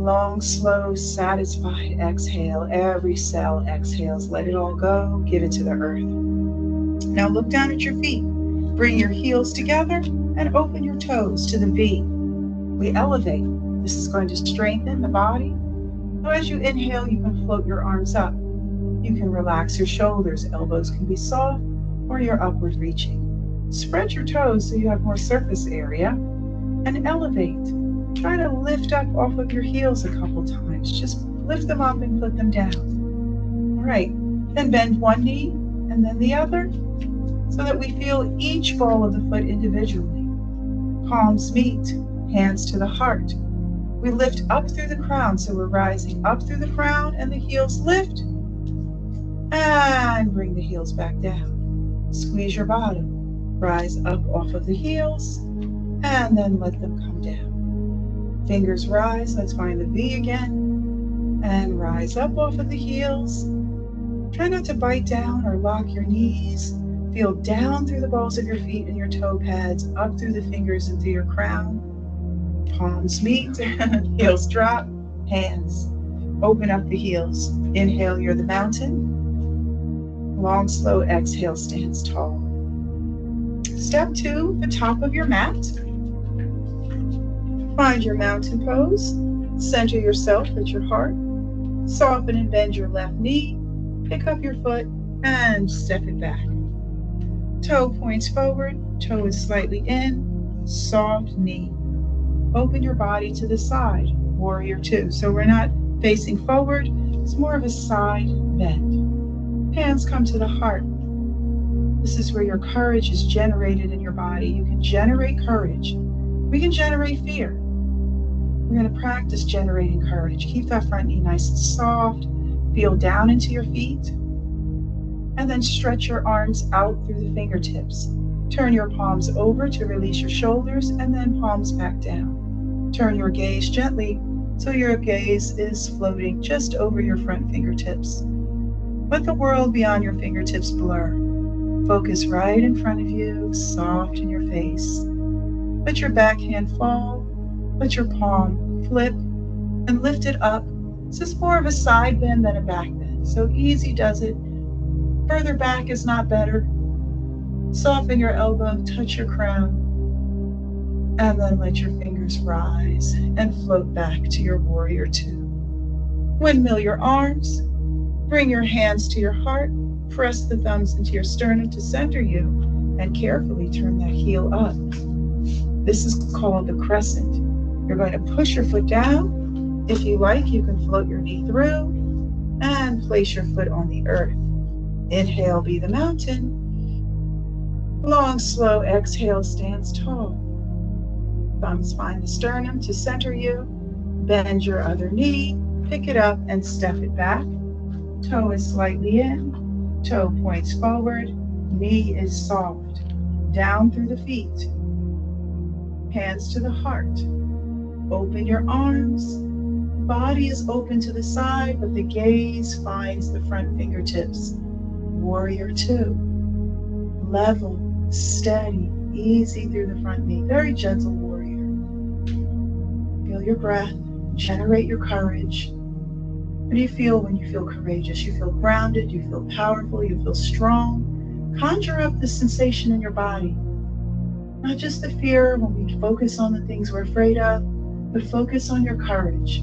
Long, slow, satisfied exhale. Every cell exhales. Let it all go. Give it to the earth. Now look down at your feet. Bring your heels together and open your toes to the V. We elevate. This is going to strengthen the body. So as you inhale, you can float your arms up. You can relax your shoulders. Elbows can be soft or you're upward reaching. Spread your toes so you have more surface area and elevate. Try to lift up off of your heels a couple times. Just lift them up and put them down. All right, then bend one knee and then the other so that we feel each ball of the foot individually. Palms meet, hands to the heart. We lift up through the crown, so we're rising up through the crown and the heels lift. And bring the heels back down. Squeeze your bottom. Rise up off of the heels and then let them come down. Fingers rise. Let's find the V again. And rise up off of the heels. Try not to bite down or lock your knees. Feel down through the balls of your feet and your toe pads, up through the fingers and through your crown. Palms meet, heels drop, hands. Open up the heels. Inhale, you're the mountain. Long, slow exhale, stands tall. Step 2, the top of your mat. Find your mountain pose. Center yourself at your heart. Soften and bend your left knee. Pick up your foot and step it back. Toe points forward, toe is slightly in, soft knee. Open your body to the side, warrior 2. So we're not facing forward, it's more of a side bend. Hands come to the heart. This is where your courage is generated in your body. You can generate courage. We can generate fear. We're going to practice generating courage. Keep that front knee nice and soft. Feel down into your feet. And then stretch your arms out through the fingertips. Turn your palms over to release your shoulders and then palms back down. Turn your gaze gently so your gaze is floating just over your front fingertips. Let the world beyond your fingertips blur. Focus right in front of you, soft in your face. Let your back hand fall. Let your palm flip and lift it up. This is more of a side bend than a back bend. So easy does it. Further back is not better. Soften your elbow, touch your crown, and then let your fingers rise and float back to your warrior 2. Windmill your arms, bring your hands to your heart, press the thumbs into your sternum to center you, and carefully turn that heel up. This is called the crescent. You're going to push your foot down. If you like, you can float your knee through and place your foot on the earth. Inhale, be the mountain. Long, slow exhale, stands tall. Thumbs find the sternum to center you. Bend your other knee, pick it up and step it back. Toe is slightly in, toe points forward, knee is soft. Down through the feet. Hands to the heart. Open your arms. Body is open to the side, but the gaze finds the front fingertips. Warrior 2. Level, steady, easy through the front knee. Very gentle warrior. Feel your breath. Generate your courage. What do you feel when you feel courageous? You feel grounded, you feel powerful, you feel strong. Conjure up the sensation in your body. Not just the fear when we focus on the things we're afraid of, but focus on your courage.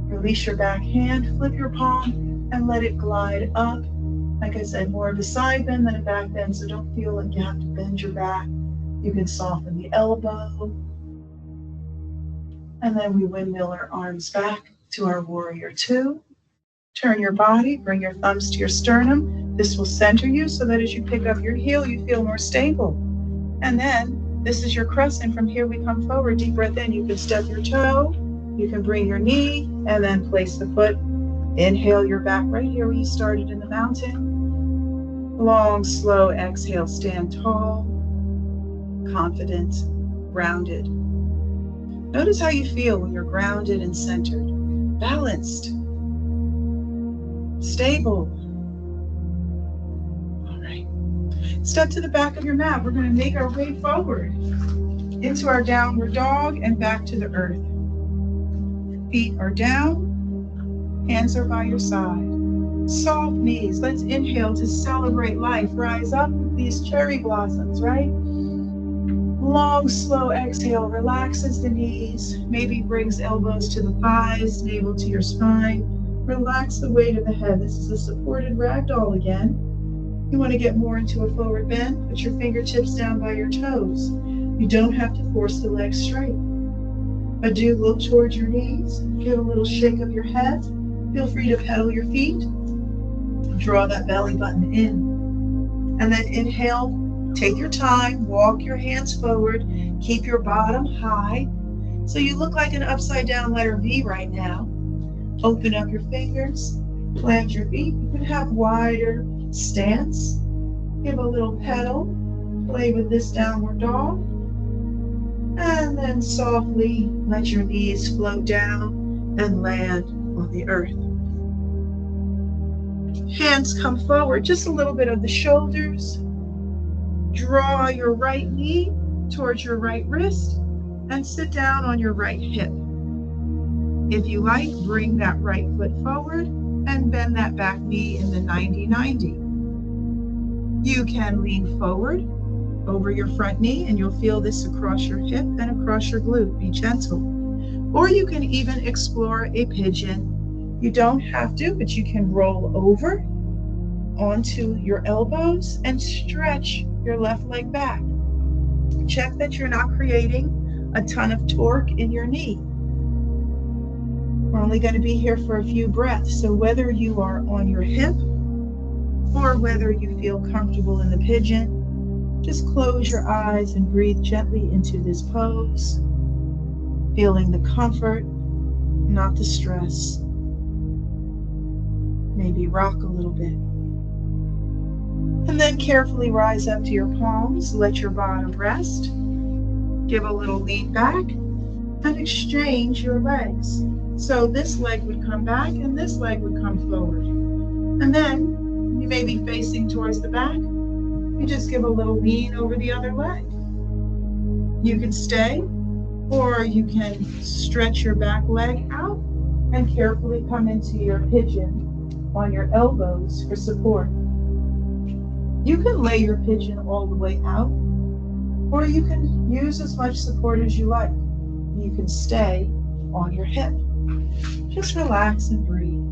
Release your back hand, flip your palm, and let it glide up. Like I said, more of a side bend than a back bend, so don't feel like you have to bend your back. You can soften the elbow. And then we windmill our arms back to our warrior 2. Turn your body, bring your thumbs to your sternum. This will center you so that as you pick up your heel, you feel more stable. And then this is your crescent. From here we come forward. Deep breath in. You can step your toe. You can bring your knee and then place the foot. Inhale, you're back right here where you started in the mountain. Long, slow exhale, stand tall, confident, grounded. Notice how you feel when you're grounded and centered, balanced, stable. All right. Step to the back of your mat. We're going to make our way forward into our downward dog and back to the earth. Feet are down, hands are by your side. Soft knees. Let's inhale to celebrate life. Rise up with these cherry blossoms, right? Long, slow exhale relaxes the knees, maybe brings elbows to the thighs, navel to your spine. Relax the weight of the head. This is a supported ragdoll again. You want to get more into a forward bend, put your fingertips down by your toes. You don't have to force the legs straight, but do look towards your knees. Give a little shake of your head. Feel free to pedal your feet. Draw that belly button in. And then inhale. Take your time, walk your hands forward, keep your bottom high. So you look like an upside down letter V right now. Open up your fingers, plant your feet. You can have wider stance. Give a little pedal, play with this downward dog. And then softly let your knees float down and land on the earth. Hands come forward, just a little bit of the shoulders. Draw your right knee towards your right wrist and sit down on your right hip. If you like, bring that right foot forward and bend that back knee in the 90-90. You can lean forward over your front knee and you'll feel this across your hip and across your glute. Be gentle. Or you can even explore a pigeon. You don't have to, but you can roll over onto your elbows and stretch your left leg back. Check that you're not creating a ton of torque in your knee. We're only going to be here for a few breaths, so whether you are on your hip or whether you feel comfortable in the pigeon, just close your eyes and breathe gently into this pose, feeling the comfort, not the stress. Maybe rock a little bit. And then carefully rise up to your palms, let your bottom rest. Give a little lean back and exchange your legs. So this leg would come back and this leg would come forward. And then you may be facing towards the back. You just give a little lean over the other leg. You can stay, or you can stretch your back leg out and carefully come into your pigeon on your elbows for support. You can lay your pigeon all the way out, or you can use as much support as you like. You can stay on your hip. Just relax and breathe.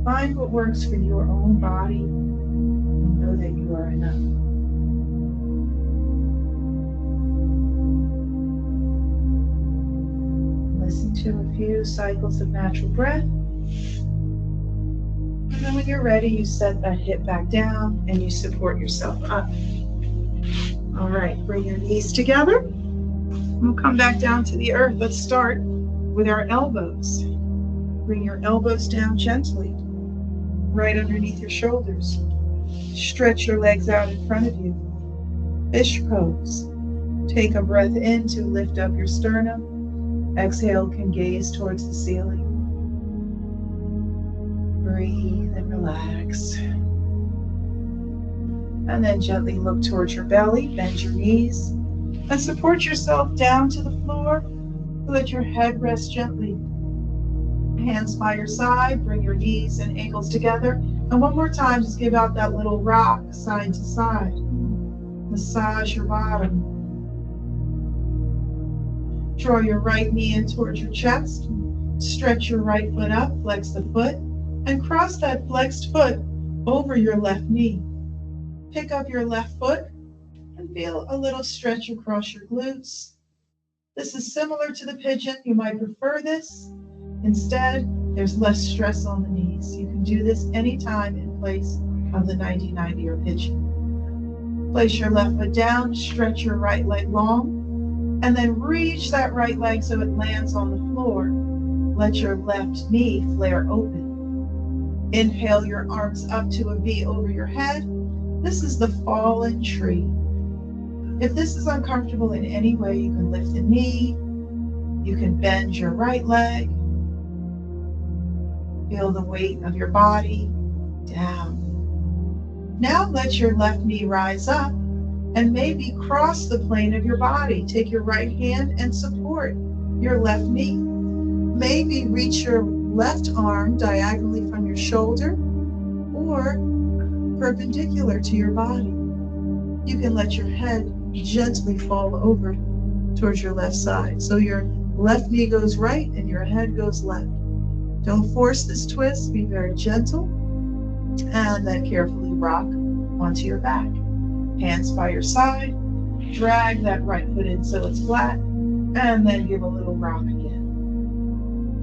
Find what works for your own body and know that you are enough. Listen to a few cycles of natural breath. And then when you're ready, you set that hip back down and you support yourself up. All right, bring your knees together. We'll come back down to the earth. Let's start with our elbows. Bring your elbows down gently, right underneath your shoulders. Stretch your legs out in front of you. Fish pose. Take a breath in to lift up your sternum. Exhale, can gaze towards the ceiling. Breathe and relax. And then gently look towards your belly, bend your knees, and support yourself down to the floor so that your head rests gently. Hands by your side, bring your knees and ankles together. And one more time, just give out that little rock side to side. Massage your bottom. Draw your right knee in towards your chest. Stretch your right foot up, flex the foot, and cross that flexed foot over your left knee. Pick up your left foot and feel a little stretch across your glutes. This is similar to the pigeon. You might prefer this. Instead, there's less stress on the knees. You can do this anytime in place of the 90-90 or pigeon. Place your left foot down, stretch your right leg long, and then reach that right leg so it lands on the floor. Let your left knee flare open. Inhale your arms up to a V over your head. This is the fallen tree. If this is uncomfortable in any way, you can lift the knee. You can bend your right leg. Feel the weight of your body down. Now let your left knee rise up and maybe cross the plane of your body. Take your right hand and support your left knee. maybe reach your left arm diagonally from your shoulder or perpendicular to your body. You can let your head gently fall over towards your left side. So your left knee goes right and your head goes left. Don't force this twist, be very gentle, and then carefully rock onto your back. Hands by your side, drag that right foot in so it's flat, and then give a little rock again.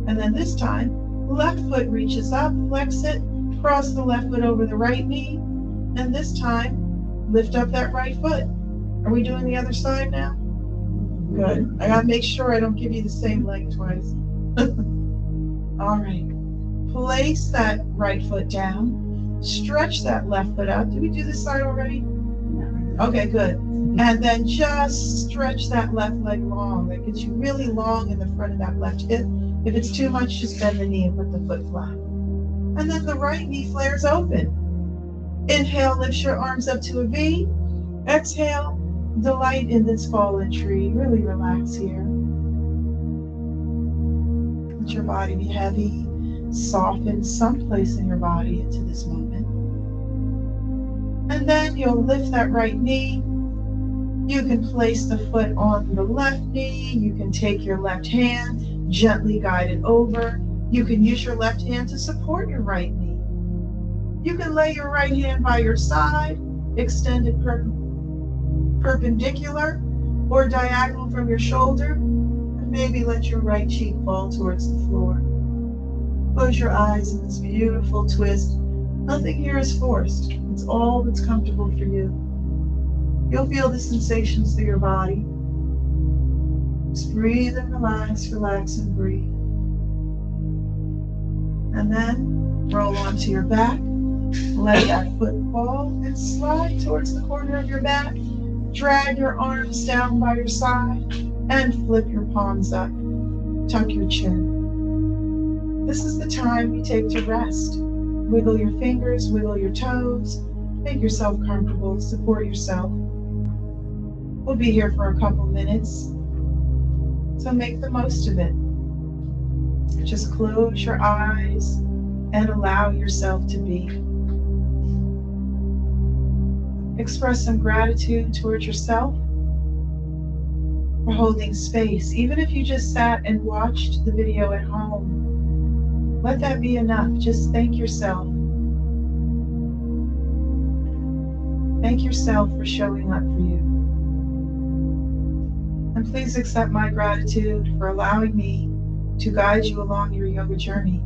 And then this time, left foot reaches up, flex it, cross the left foot over the right knee, and this time, lift up that right foot. Are we doing the other side now? Good. I gotta make sure I don't give you the same leg twice. All right. Place that right foot down. Stretch that left foot out. Did we do this side already? Okay, good. And then just stretch that left leg long. That gets you really long in the front of that left hip. If it's too much, just bend the knee and put the foot flat. And then the right knee flares open. Inhale, lift your arms up to a V. Exhale, delight in this fallen tree. Really relax here. Let your body be heavy. Soften someplace in your body into this moment. And then you'll lift that right knee. You can place the foot on the left knee. You can take your left hand, gently guide it over. You can use your left hand to support your right knee. You can lay your right hand by your side, extend it perpendicular or diagonal from your shoulder, and maybe let your right cheek fall towards the floor. Close your eyes in this beautiful twist. Nothing here is forced. It's all that's comfortable for you. You'll feel the sensations through your body. Just breathe and relax, relax and breathe. And then roll onto your back. Let that foot fall and slide towards the corner of your back. Drag your arms down by your side and flip your palms up. Tuck your chin. This is the time you take to rest. Wiggle your fingers, wiggle your toes. Make yourself comfortable, support yourself. We'll be here for a couple minutes, so make the most of it. Just close your eyes and allow yourself to be. Express some gratitude towards yourself for holding space. Even if you just sat and watched the video at home, let that be enough. Just thank yourself. Thank yourself for showing up for you. And please accept my gratitude for allowing me to guide you along your yoga journey.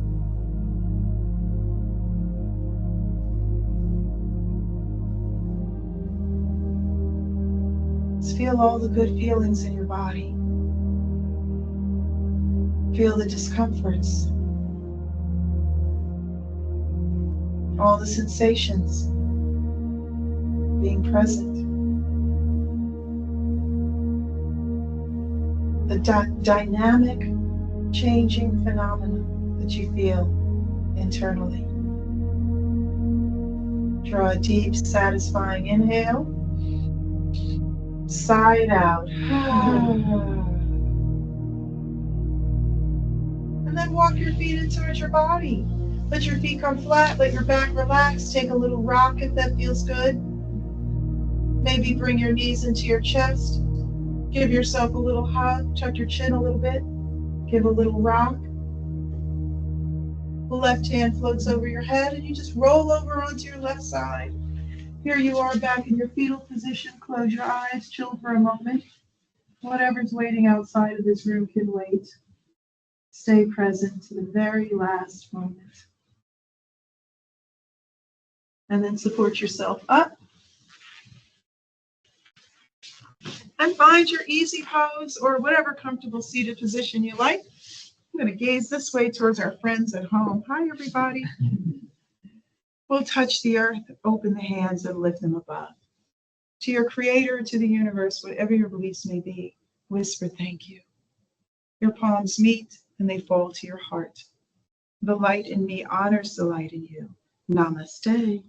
Just feel all the good feelings in your body. Feel the discomforts. All the sensations being present. The dynamic, changing phenomena that you feel internally. Draw a deep, satisfying inhale. Sigh it out. And then walk your feet in towards your body. Let your feet come flat, let your back relax. Take a little rock if that feels good. Maybe bring your knees into your chest. Give yourself a little hug, tuck your chin a little bit. Give a little rock. The left hand floats over your head and you just roll over onto your left side. Here you are back in your fetal position. Close your eyes, chill for a moment. Whatever's waiting outside of this room can wait. Stay present to the very last moment. And then support yourself up. And find your easy pose or whatever comfortable seated position you like. I'm going to gaze this way towards our friends at home. Hi, everybody. We'll touch the earth, open the hands, and lift them above. To your creator, to the universe, whatever your beliefs may be, whisper thank you. Your palms meet and they fall to your heart. The light in me honors the light in you. Namaste.